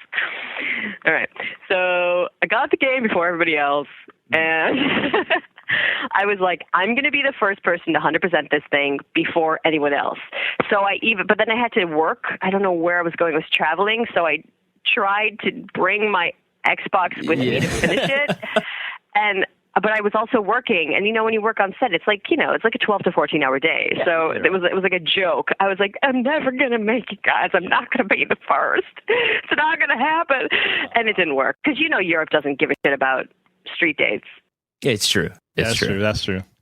All right, so I got the game before everybody else, and I was like, I'm going to be the first person to 100% this thing before anyone else. But then I had to work. I don't know where I was going. I was traveling, so I tried to bring my Xbox with me to finish it. But I was also working, and when you work on set, it's like a 12 to 14 hour day. Yeah, so it was like a joke. I was like, I'm never gonna make it, guys. I'm not gonna be the first. It's not gonna happen, and it didn't work because Europe doesn't give a shit about street dates. It's true. That's true.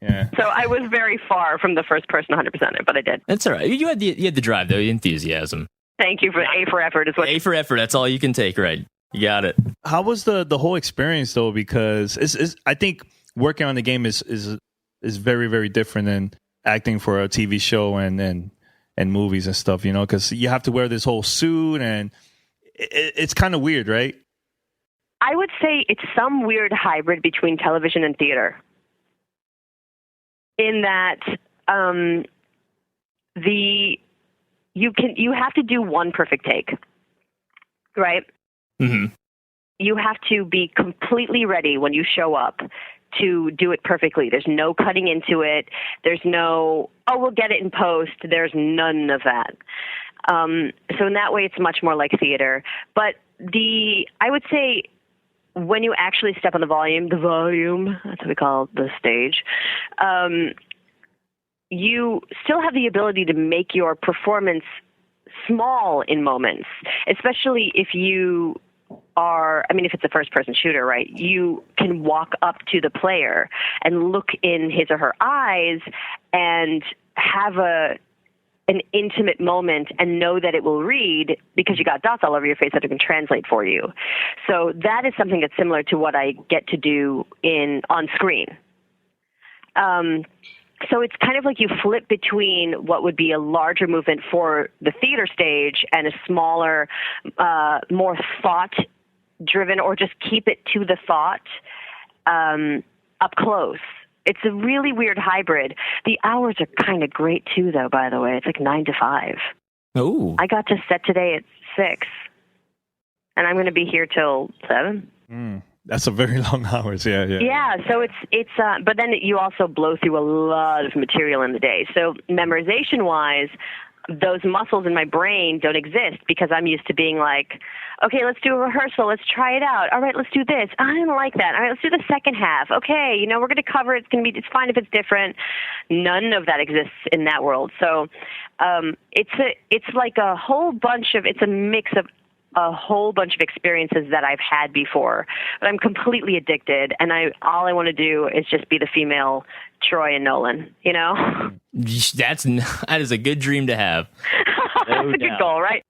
Yeah. So I was very far from the first person 100% it, but I did. That's all right. You had the drive though, the enthusiasm. Thank you for A for effort. A for effort. That's all you can take, right? You got it. How was the whole experience though? Because I think working on the game is very, very different than acting for a TV show and movies and stuff. Because you have to wear this whole suit and it's kind of weird, right? I would say it's some weird hybrid between television and theater. In that you have to do one perfect take, right? Mm-hmm. You have to be completely ready when you show up to do it perfectly. There's no cutting into it. There's no, we'll get it in post. There's none of that. So in that way, it's much more like theater. But I would say when you actually step on the volume, that's what we call the stage, you still have the ability to make your performance small in moments, especially if you if it's a first-person shooter, right? You can walk up to the player and look in his or her eyes and have an intimate moment and know that it will read because you got dots all over your face that it can translate for you. So that is something that's similar to what I get to do on screen. So it's kind of like you flip between what would be a larger movement for the theater stage and a smaller, more thought-driven, or just keep it to the thought up close. It's a really weird hybrid. The hours are kind of great, too, though, by the way. It's like 9 to 5. Oh. I got to set today at 6, and I'm going to be here till 7. That's a very long hours, yeah. Yeah, so it's but then you also blow through a lot of material in the day. So memorization-wise, those muscles in my brain don't exist because I'm used to being like, okay, let's do a rehearsal. Let's try it out. All right, let's do this. I didn't like that. All right, let's do the second half. Okay, we're going to cover it. It's fine if it's different. None of that exists in that world. So it's like a whole bunch of, it's a mix of a whole bunch of experiences that I've had before, but I'm completely addicted, and all I want to do is just be the female Troy and Nolan, That is a good dream to have. That's a good goal, right?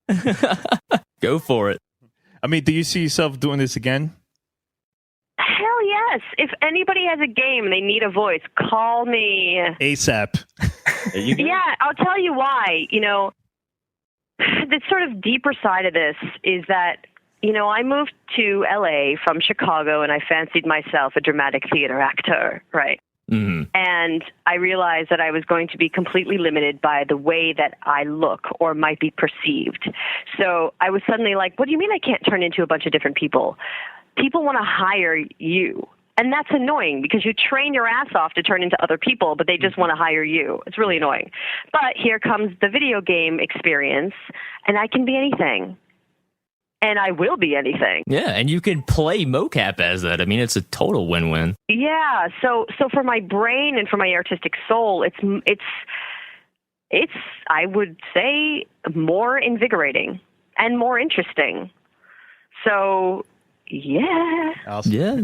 Go for it. I mean, do you see yourself doing this again? Hell yes. If anybody has a game and they need a voice, call me. ASAP. Yeah, I'll tell you why. The sort of deeper side of this is that, I moved to LA from Chicago and I fancied myself a dramatic theater actor, right? Mm-hmm. And I realized that I was going to be completely limited by the way that I look or might be perceived. So I was suddenly like, what do you mean I can't turn into a bunch of different people? People want to hire you. And that's annoying because you train your ass off to turn into other people, but they just want to hire you. It's really annoying. But here comes the video game experience, and I can be anything. and I will be anything. Yeah, and you can play mocap as that. I mean, it's a total win-win. Yeah, so for my brain and for my artistic soul, it's I would say more invigorating and more interesting. So yeah. Awesome. Yeah.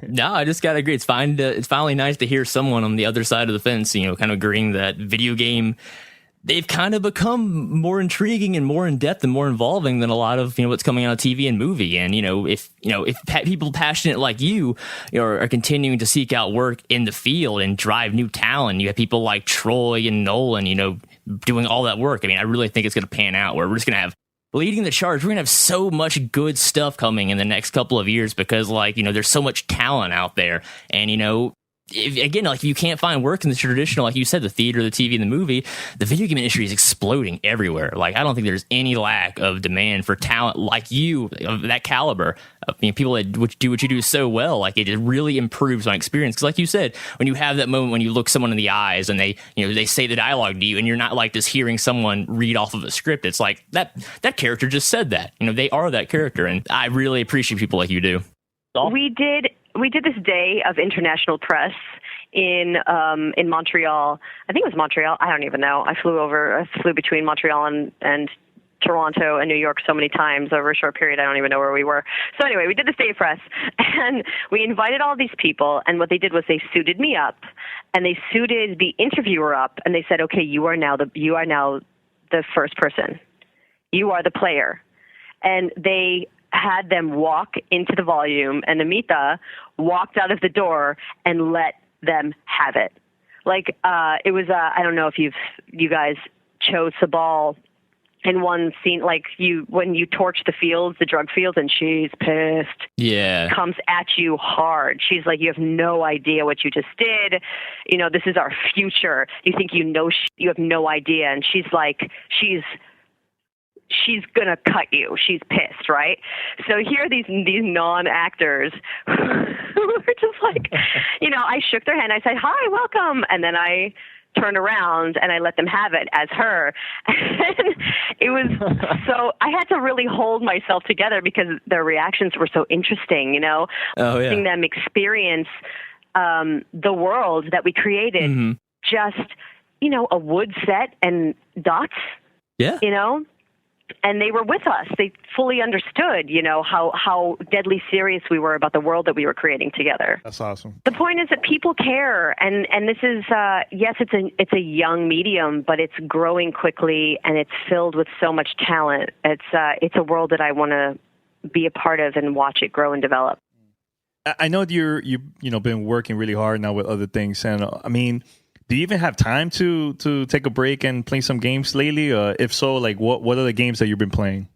No, I just gotta agree. It's fine. It's finally nice to hear someone on the other side of the fence, kind of agreeing that video game, they've kind of become more intriguing and more in depth and more involving than a lot of what's coming out of TV and movie. And if people passionate like you are continuing to seek out work in the field and drive new talent, you have people like Troy and Nolan, doing all that work. I mean, I really think it's going to pan out where we're just going to have leading the charge. We're going to have so much good stuff coming in the next couple of years because there's so much talent out there. And, if you can't find work in the traditional, like you said, the theater, the TV, and the movie, the video game industry is exploding everywhere. Like, I don't think there's any lack of demand for talent like you, of that caliber. People that do what you do so well, like it really improves my experience. Because like you said, when you have that moment when you look someone in the eyes and they say the dialogue to you and you're not like just hearing someone read off of a script, it's like that character just said that. They are that character. And I really appreciate people like you do. We did this day of international press in Montreal. I think it was Montreal. I don't even know. I flew between Montreal and Toronto and New York so many times over a short period. I don't even know where we were. So anyway, we did this day of press, and we invited all these people. And what they did was they suited me up, and they suited the interviewer up, and they said, "Okay, you are now the first person. You are the player," and they had them walk into the volume, and Amita walked out of the door and let them have it. Like, it was, I don't know if you guys chose Sabal in one scene, like when you torch the fields, the drug fields, and she's pissed. Yeah. Comes at you hard. She's like, you have no idea what you just did. This is our future. You think you have no idea. And she's like, she's going to cut you. She's pissed, right? So here are these non-actors who were just like, I shook their hand. I said, "Hi, welcome." And then I turned around and I let them have it as her. And it was so, I had to really hold myself together because their reactions were so interesting, Oh, yeah. Seeing them experience the world that we created, Mm-hmm. just, a wood set and dots, Yeah. And they were with us. They fully understood, how deadly serious we were about the world that we were creating together. That's awesome. The point is that people care, and this is yes, it's a young medium, but it's growing quickly and it's filled with so much talent. It's a world that I want to be a part of and watch it grow and develop. I know you've been working really hard now with other things, and I mean, do you even have time to take a break and play some games lately? If so, like what are the games that you've been playing?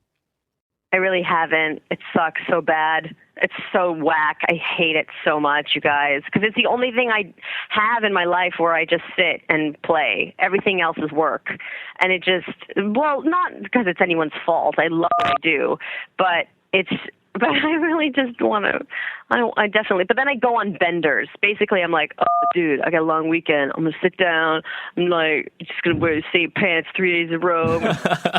I really haven't. It sucks so bad. It's so whack. I hate it so much, you guys, because it's the only thing I have in my life where I just sit and play. Everything else is work. And it just, well, not because it's anyone's fault. I love what I do, but I really just want to, I definitely, but then I go on benders. Basically, I'm like, oh, dude, I got a long weekend. I'm going to sit down. I'm like, just going to wear the same pants 3 days in a row,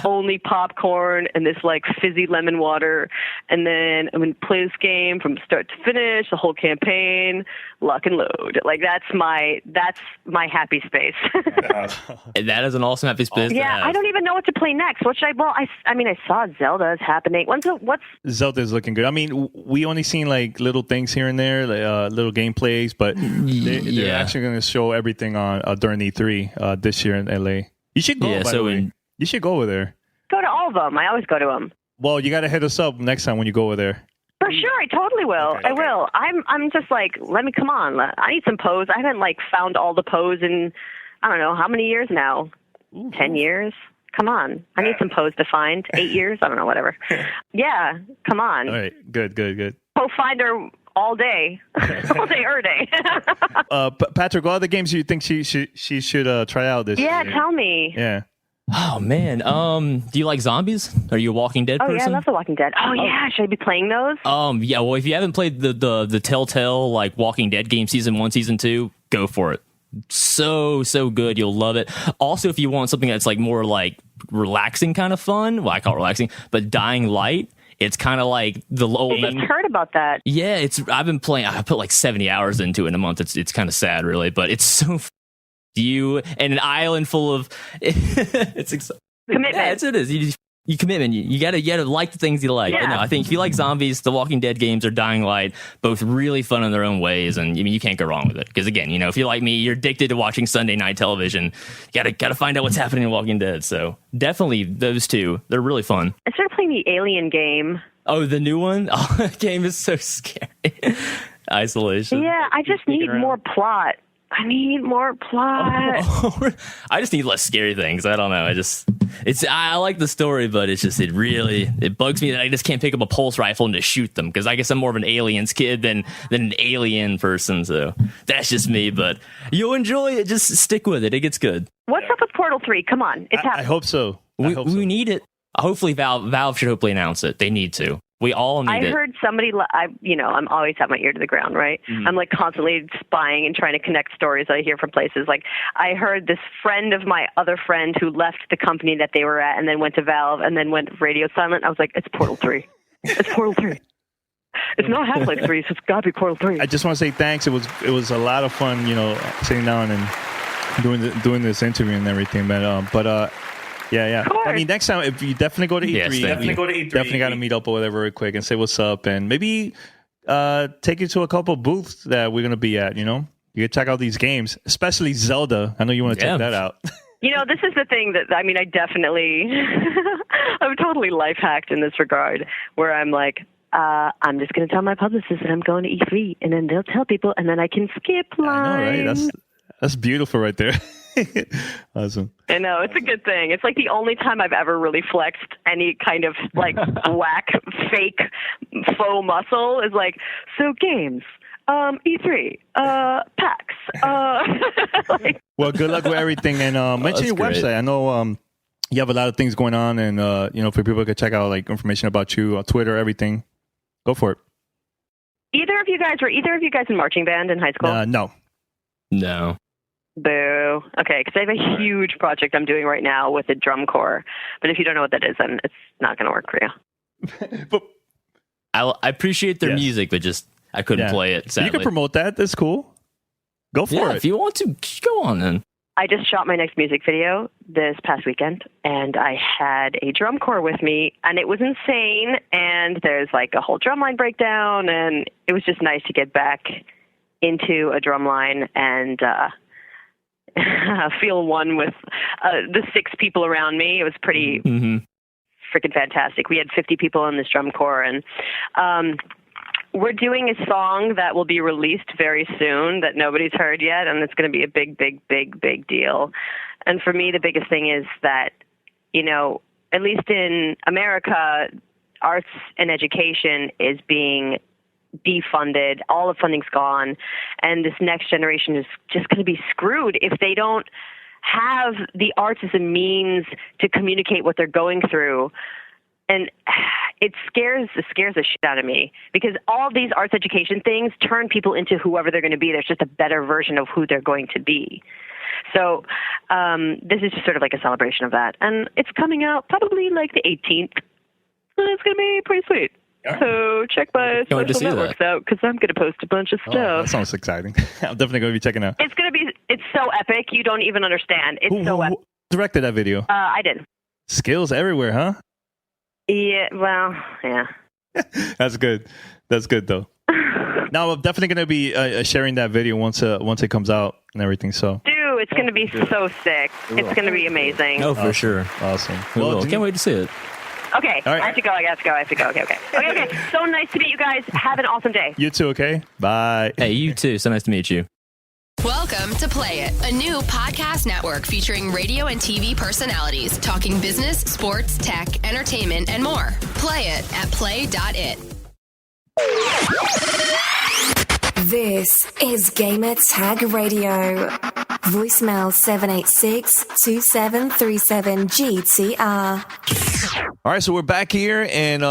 only popcorn and this like fizzy lemon water. And then I'm going to play this game from start to finish, the whole campaign, lock and load. Like that's my happy space. That is an awesome happy space. Yeah, I don't even know what to play next. What should I, well, I mean, I saw Zelda is happening. What's Zelda's looking good. I mean, we only seen like little things here and there, like, little gameplays, but they're actually going to show everything on during E3 this year in LA. You should go. Yeah, by the way. You should go over there. Go to all of them. I always go to them. Well, you got to hit us up next time when you go over there. For sure, I totally will. Okay. I will. I'm just like, come on. I need some pose. I haven't like found all the pose in I don't know how many years now. 10 years. Come on. I need some pose to find. 8 years? I don't know, whatever. Yeah, come on. All right, good. Go find her all day. All day, every day. Patrick, what other games do you think she should try out this year? Yeah, tell me. Yeah. Oh, man. Do you like zombies? Are you a Walking Dead person? Oh, yeah, I love The Walking Dead. Oh, yeah. Should I be playing those? Yeah, well, if you haven't played the Telltale, like, Walking Dead game, Season 1, Season 2, go for it. So good. You'll love it. Also, if you want something that's, like, more, like, relaxing kind of fun, well, I call it relaxing, but Dying Light It's kind of like the old. I just heard about that. Yeah, I've been playing. I put like 70 hours into it in a month. It's kind of sad, really, but it's so. You and an island full of it's Commitment. Yeah, it is. You commitment. You gotta like the things you like. Yeah. But no, I think if you like zombies, the Walking Dead games or Dying Light, both really fun in their own ways, and I mean you can't go wrong with it. Because again, if you're like me, you're addicted to watching Sunday night television. You gotta find out what's happening in Walking Dead. So definitely those two. They're really fun. I started playing the Alien game. Oh, the new one. Oh, that game is so scary. Isolation. Yeah, I just need more plot. I need more plot. I just need less scary things. I don't know. I like the story, but it bugs me that I just can't pick up a pulse rifle and just shoot them, because I guess I'm more of an Aliens kid than an Alien person. So that's just me, but you'll enjoy it. Just stick with it. It gets good. What's up with Portal 3? Come on. It's happening. I hope so. We need it. Hopefully Valve should hopefully announce it. They need to. We all need it. I heard somebody, I'm always have my ear to the ground, right? Mm-hmm. I'm like constantly spying and trying to connect stories I hear from places. Like I heard this friend of my other friend who left the company that they were at and then went to Valve and then went radio silent. I was like, it's Portal 3. It's Portal 3. It's not Half-Life 3, so it's got to be Portal 3. I just want to say thanks. It was a lot of fun, sitting down and doing this interview and everything. But yeah. I mean, next time, if you definitely go to E3, definitely got to meet up or whatever real quick and say what's up, and maybe take you to a couple booths that we're going to be at, You can check out these games, especially Zelda. I know you want to check that out. This is the thing that, I definitely, I'm totally life hacked in this regard, where I'm like, I'm just going to tell my publicist that I'm going to E3, and then they'll tell people, and then I can skip lines. I know, right? That's beautiful right there. Awesome. I know, it's a good thing. It's like the only time I've ever really flexed any kind of like whack, fake, faux muscle is like, so games, E3, PAX. Well, good luck with everything, and mention your website. I know you have a lot of things going on, and for people to check out like information about you, Twitter, everything. Go for it. Were either of you guys in marching band in high school? No. Boo. Okay, because I have a huge project I'm doing right now with a drum corps. But if you don't know what that is, then it's not going to work for you. But I appreciate their music, but just I couldn't play it, sadly. You can promote that. That's cool. Go for it. If you want to, go on then. I just shot my next music video this past weekend, and I had a drum corps with me, and it was insane, and there's like a whole drumline breakdown, and it was just nice to get back into a drum line and feel one with the 6 people around me. It was pretty freaking fantastic. We had 50 people in this drum corps, and we're doing a song that will be released very soon that nobody's heard yet, and it's going to be a big, big, big, big deal. And for me, the biggest thing is that, at least in America, arts and education is being defunded. All the funding's gone, and this next generation is just going to be screwed if they don't have the arts as a means to communicate what they're going through. And it scares the shit out of me, because all these arts education things turn people into whoever they're going to be. There's just a better version of who they're going to be. So this is just sort of like a celebration of that. And it's coming out probably like the 18th. And it's going to be pretty sweet. Yeah. So check my social networks out, because I'm going to post a bunch of stuff. That sounds exciting. I'm definitely going to be checking out. It's so epic. You don't even understand. It's so epic. Who directed that video? I did. Skills everywhere, huh? Yeah, well, yeah. That's good. That's good, though. Now, I'm definitely going to be sharing that video once it comes out and everything. So, dude, it's going to be so sick. It's going to be amazing. Oh, for sure. Awesome. Well, can't wait to see it. Okay, right. I have to go. Okay. So nice to meet you guys. Have an awesome day. You too, okay? Bye. Hey, you too. So nice to meet you. Welcome to Play It, a new podcast network featuring radio and TV personalities talking business, sports, tech, entertainment, and more. Play it at play.it. This is Gamertag Radio. Voicemail 786-2737-GTR. All right, so we're back here, and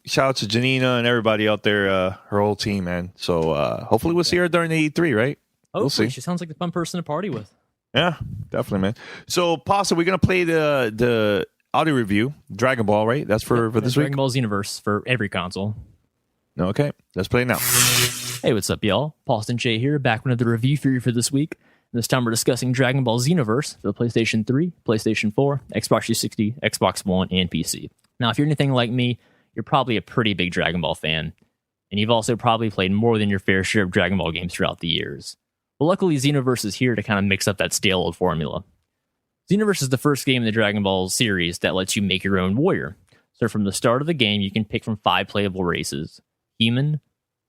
shout out to Janina and everybody out there, her whole team, man. So hopefully we'll see her during the E3, right? We'll see. She sounds like the fun person to party with. Yeah, definitely, man. So, Pasta, we're going to play the audio review. Dragon Ball, right? That's for this week? Dragon Ball Xenoverse for every console. Okay, let's play now. Hey, what's up, y'all? Paulston J here, back with another review for you for this week. This time we're discussing Dragon Ball Xenoverse for the PlayStation 3, PlayStation 4, Xbox 360, Xbox One, and PC. Now, if you're anything like me, you're probably a pretty big Dragon Ball fan, and you've also probably played more than your fair share of Dragon Ball games throughout the years. But luckily, Xenoverse is here to kind of mix up that stale old formula. Xenoverse is the first game in the Dragon Ball series that lets you make your own warrior. So from the start of the game, you can pick from 5 playable races: Human,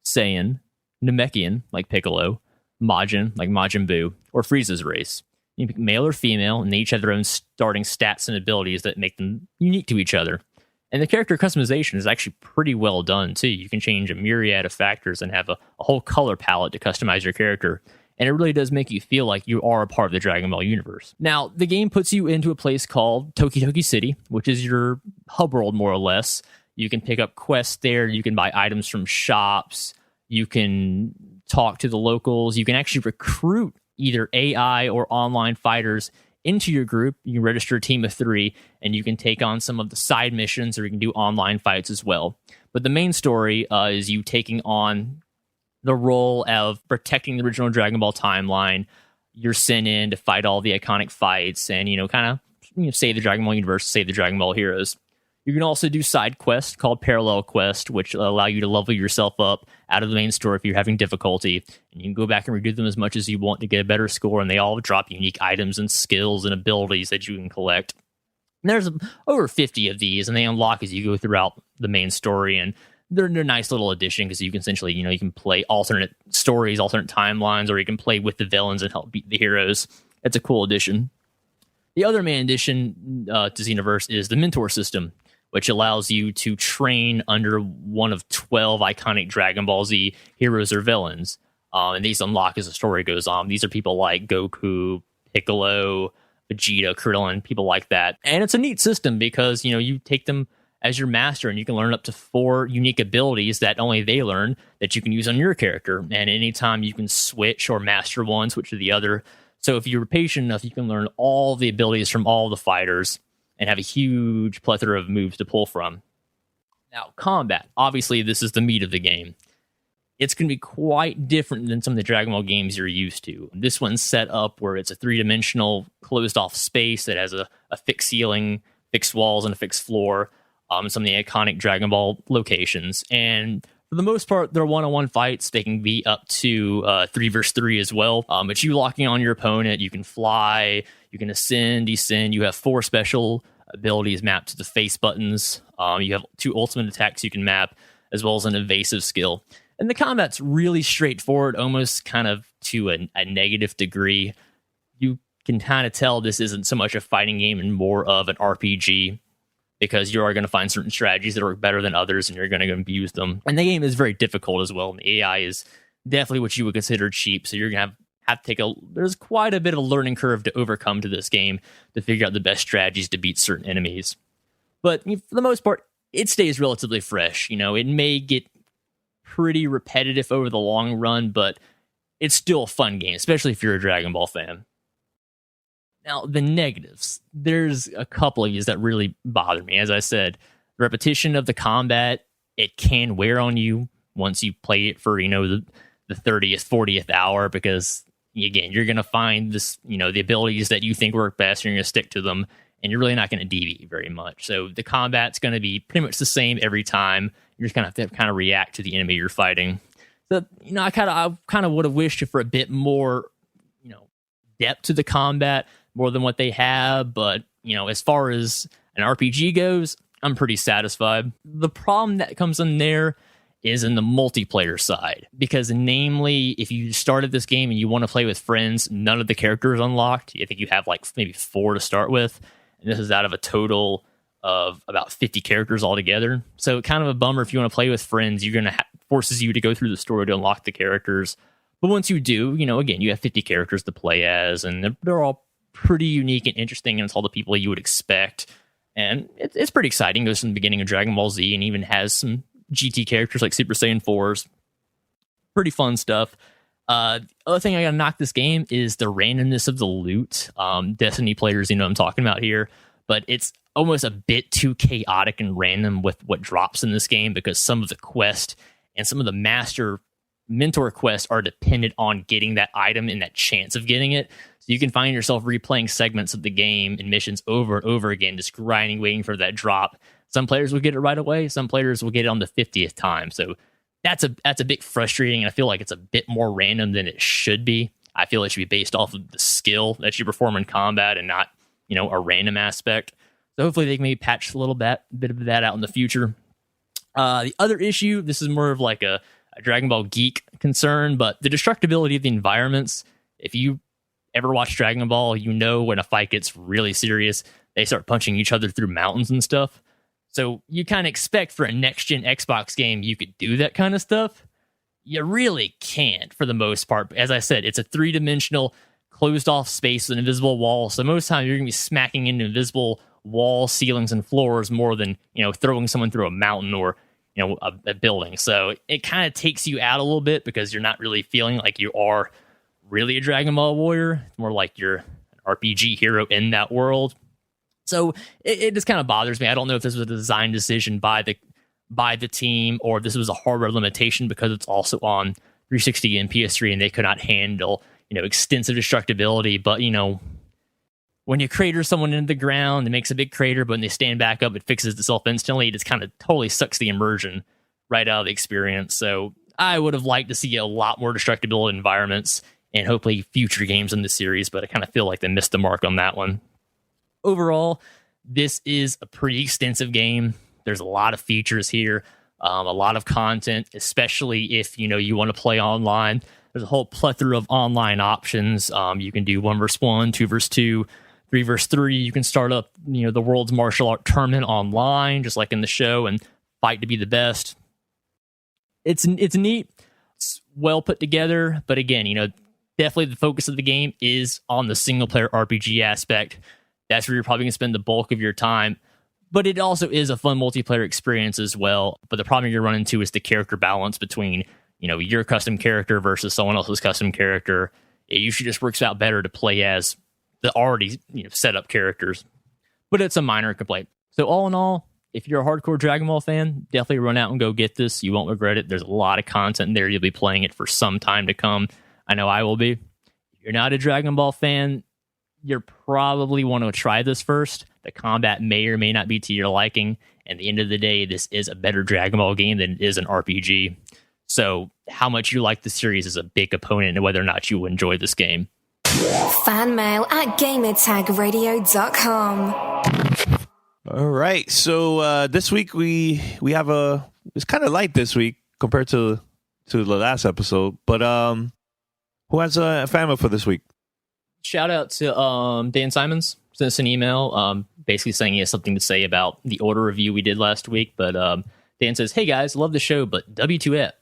Saiyan, Namekian, like Piccolo, Majin, like Majin Buu, or Frieza's race. You can pick male or female, and they each have their own starting stats and abilities that make them unique to each other. And the character customization is actually pretty well done, too. You can change a myriad of factors and have a whole color palette to customize your character. And it really does make you feel like you are a part of the Dragon Ball universe. Now, the game puts you into a place called Toki Toki City, which is your hub world, more or less. You can pick up quests there. You can buy items from shops. You can talk to the locals. You can actually recruit either AI or online fighters into your group. You can register a team of 3, and you can take on some of the side missions, or you can do online fights as well. But the main story is you taking on the role of protecting the original Dragon Ball timeline. You're sent in to fight all the iconic fights and, kind of save the Dragon Ball universe, save the Dragon Ball heroes. You can also do side quests called Parallel Quest, which allow you to level yourself up out of the main story if you're having difficulty. And you can go back and redo them as much as you want to get a better score, and they all drop unique items and skills and abilities that you can collect. And there's over 50 of these, and they unlock as you go throughout the main story, and they're a nice little addition because you can essentially, you can play alternate stories, alternate timelines, or you can play with the villains and help beat the heroes. It's a cool addition. The other main addition to Xenoverse is the mentor system, which allows you to train under one of 12 iconic Dragon Ball Z heroes or villains. And these unlock as the story goes on. These are people like Goku, Piccolo, Vegeta, Krillin, people like that. And it's a neat system because, you take them as your master, and you can learn up to 4 unique abilities that only they learn that you can use on your character. And anytime you can switch or master one, switch to the other. So if you're patient enough, you can learn all the abilities from all the fighters and have a huge plethora of moves to pull from. Now, combat. Obviously, this is the meat of the game. It's going to be quite different than some of the Dragon Ball games you're used to. This one's set up where it's a 3-dimensional, closed-off space that has a fixed ceiling, fixed walls, and a fixed floor. Some of the iconic Dragon Ball locations. And for the most part, they're one-on-one fights. They can be up to 3 versus 3 as well. But you locking on your opponent, you can fly, you can ascend, descend. You have 4 special abilities mapped to the face buttons. You have 2 ultimate attacks you can map, as well as an evasive skill. And the combat's really straightforward, almost kind of to a negative degree. You can kind of tell this isn't so much a fighting game and more of an RPG, because you are going to find certain strategies that work better than others, and you're going to abuse them. And the game is very difficult as well, and the AI is definitely what you would consider cheap, so you're going to have to take there's quite a bit of a learning curve to overcome to this game to figure out the best strategies to beat certain enemies. But for the most part, it stays relatively fresh. It may get pretty repetitive over the long run, but it's still a fun game, especially if you're a Dragon Ball fan. Now, the negatives. There's a couple of these that really bother me. As I said, the repetition of the combat, it can wear on you once you play it for, the 30th, 40th hour, because, again, you're going to find this, the abilities that you think work best, and you're going to stick to them, and you're really not going to deviate very much. So the combat's going to be pretty much the same every time. You're just going to have to kind of react to the enemy you're fighting. So, I kind of would have wished for a bit more, depth to the combat, more than what they have, but as far as an RPG goes, I'm pretty satisfied. The problem that comes in there is in the multiplayer side, because namely, if you started this game and you want to play with friends, none of the characters unlocked. I think you have maybe 4 to start with, and this is out of a total of about 50 characters altogether. So kind of a bummer. If you want to play with friends, you're going to forces you to go through the story to unlock the characters. But once you do, again, you have 50 characters to play as, and they're all pretty unique and interesting, and it's all the people you would expect. And it's pretty exciting. It goes from the beginning of Dragon Ball Z and even has some GT characters like Super Saiyan 4s. Pretty fun stuff. The other thing I gotta knock this game is the randomness of the loot. Destiny players, what I'm talking about here. but it's almost a bit too chaotic and random with what drops in this game, because some of the quest and some of the mentor quests are dependent on getting that item and that chance of getting it. So you can find yourself replaying segments of the game and missions over and over again, just grinding, waiting for that drop. Some players will get it right away. Some players will get it on the 50th time. So that's a bit frustrating, and I feel like it's a bit more random than it should be. I feel it should be based off of the skill that you perform in combat and not, a random aspect. So hopefully they can maybe patch a little bit of that out in the future. The other issue, this is more of like a Dragon Ball geek concern, but the destructibility of the environments. If you ever watch Dragon Ball, when a fight gets really serious, they start punching each other through mountains and stuff. So you kind of expect for a next-gen Xbox game you could do that kind of stuff. You really can't for the most part. As I said, it's a three-dimensional, closed-off space with an invisible wall. So most times you're going to be smacking into invisible walls, ceilings, and floors more than, throwing someone through a mountain or, a building. So it kind of takes you out a little bit because you're not really feeling like you are really a Dragon Ball warrior. It's more like you're an RPG hero in that world. So it just kind of bothers me. I don't know if this was a design decision by the team or if this was a hardware limitation because it's also on 360 and PS3 and they could not handle, extensive destructibility. But, when you crater someone into the ground, it makes a big crater, but when they stand back up, it fixes itself instantly. It just kind of totally sucks the immersion right out of the experience. So I would have liked to see a lot more destructible environments and hopefully future games in the series, but I kind of feel like they missed the mark on that one. Overall, this is a pretty extensive game. There's a lot of features here, a lot of content, especially if you want to play online. There's a whole plethora of online options. You can do 1 versus 1, 2 versus 2, 3 versus 3. You can start up the world's martial art tournament online, just like in the show, and fight to be the best. It's neat. It's well put together, but again, definitely the focus of the game is on the single player RPG aspect. That's where you're probably going to spend the bulk of your time. But it also is a fun multiplayer experience as well. But the problem you're running into is the character balance between, your custom character versus someone else's custom character. It usually just works out better to play as the already set up characters. But it's a minor complaint. So all in all, if you're a hardcore Dragon Ball fan, definitely run out and go get this. You won't regret it. There's a lot of content there. You'll be playing it for some time to come. I know I will be. If you're not a Dragon Ball fan, you probably want to try this first. The combat may or may not be to your liking. At the end of the day, this is a better Dragon Ball game than it is an RPG. So how much you like the series is a big component in whether or not you will enjoy this game. Fan mail at gamertagradio.com. All right. So this week we have it's kind of light this week compared to the last episode. But who has a fan mail for this week? Shout out to Dan Simons. Sent us an email basically saying he has something to say about the Order review we did last week. But Dan says, "Hey guys, love the show, but WTF?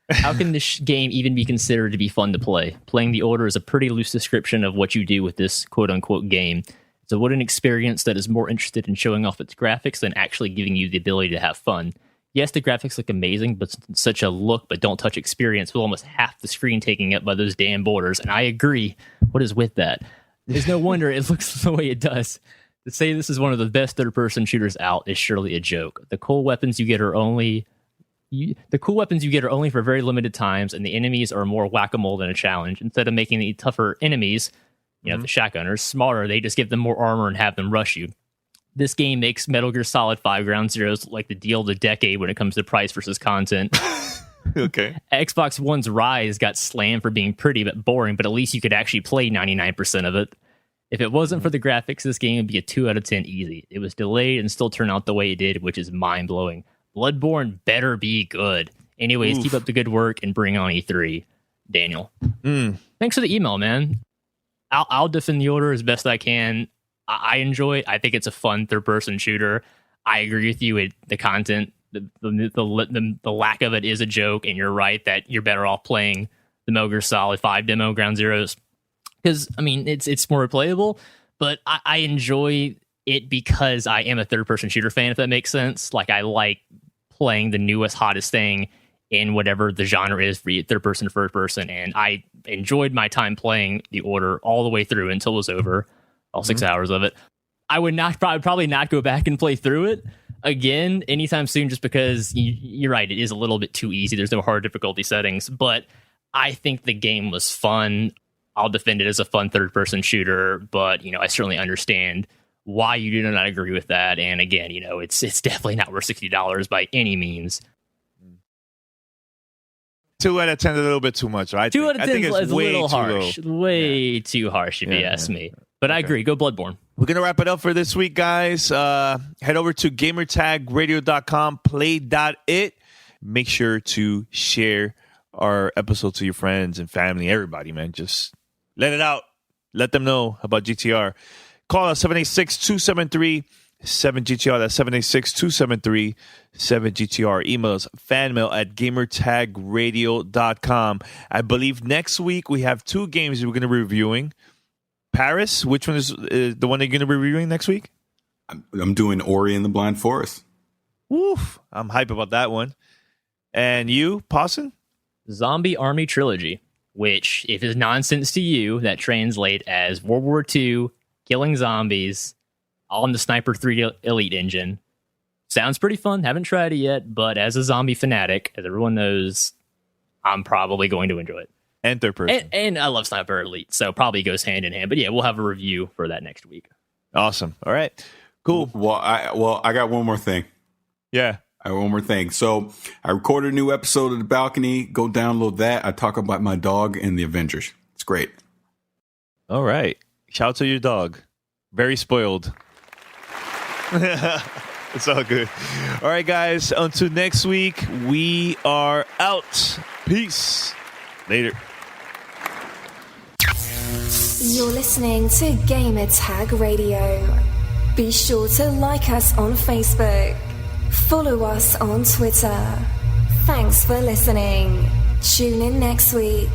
How can this game even be considered to be fun to play? Playing the Order is a pretty loose description of what you do with this quote-unquote game. It's a wooden experience that is more interested in showing off its graphics than actually giving you the ability to have fun. Yes, the graphics look amazing, but it's such a look but don't touch experience with almost half the screen taking up by those damn borders." And I agree. What is with that? There's no wonder it looks the way it does. To say this is one of the best third-person shooters out is surely a joke. The cool weapons you get are only for very limited times, and the enemies are more whack-a-mole than a challenge. Instead of making the tougher enemies, the shotgunners, smarter, they just give them more armor and have them rush you. This game makes Metal Gear Solid 5 Ground Zeroes like the deal of the decade when it comes to price versus content. Okay. Xbox One's Rise got slammed for being pretty but boring, but at least you could actually play 99% of it. If it wasn't for the graphics, this game would be a 2 out of 10 easy. It was delayed and still turned out the way it did, which is mind-blowing. Bloodborne better be good. Anyways, keep up the good work and bring on E3. Daniel. Thanks for the email, man. I'll defend the Order as best I can. I enjoy it. I think it's a fun third-person shooter. I agree with you. The content, the lack of it is a joke, and you're right that you're better off playing the Metal Gear Solid 5 demo Ground Zeroes. Because, I mean, it's more replayable, but I enjoy it because I am a third-person shooter fan, if that makes sense. Like, I like playing the newest, hottest thing in whatever the genre is for third-person, first-person, and I enjoyed my time playing The Order all the way through until it was over, all 6 hours of it. I would probably not go back and play through it again anytime soon, just because you're right, it is a little bit too easy. There's no hard difficulty settings, but I think the game was fun. I'll defend it as a fun third-person shooter, but I certainly understand why you do not agree with that. And again, it's definitely not worth $60 by any means. 2 out of 10 is a little bit too much. I 2 out of 10 think is a little harsh. Low. Way too harsh, if you ask me. But I agree. Go Bloodborne. We're going to wrap it up for this week, guys. Head over to gamertagradio.com, play.it. Make sure to share our episode to your friends and family, everybody, man. Just let it out. Let them know about GTR. Call us 786-273-7GTR. That's 786-273-7GTR. Email us fanmail@gamertagradio.com. I believe next week we have 2 games we're going to be reviewing. Paris, which one is the one you're going to be reviewing next week? I'm doing Ori and the Blind Forest. Woof. I'm hype about that one. And you, Pawson? Zombie Army Trilogy, which, if it's nonsense to you, that translate as World War II, killing zombies, all in the Sniper 3 Elite engine. Sounds pretty fun. Haven't tried it yet, but as a zombie fanatic, as everyone knows, I'm probably going to enjoy it. And third person. And I love Sniper Elite, so probably goes hand in hand. But yeah, we'll have a review for that next week. Awesome. All right. Cool. Well, I got one more thing. Yeah. I have one more thing. So I recorded a new episode of The Balcony. Go download that. I talk about my dog and the Avengers. It's great. All right. Shout out to your dog. Very spoiled. It's all good. All right, guys. Until next week, we are out. Peace. Later. You're listening to Gamertag Radio. Be sure to like us on Facebook. Follow us on Twitter. Thanks for listening. Tune in next week.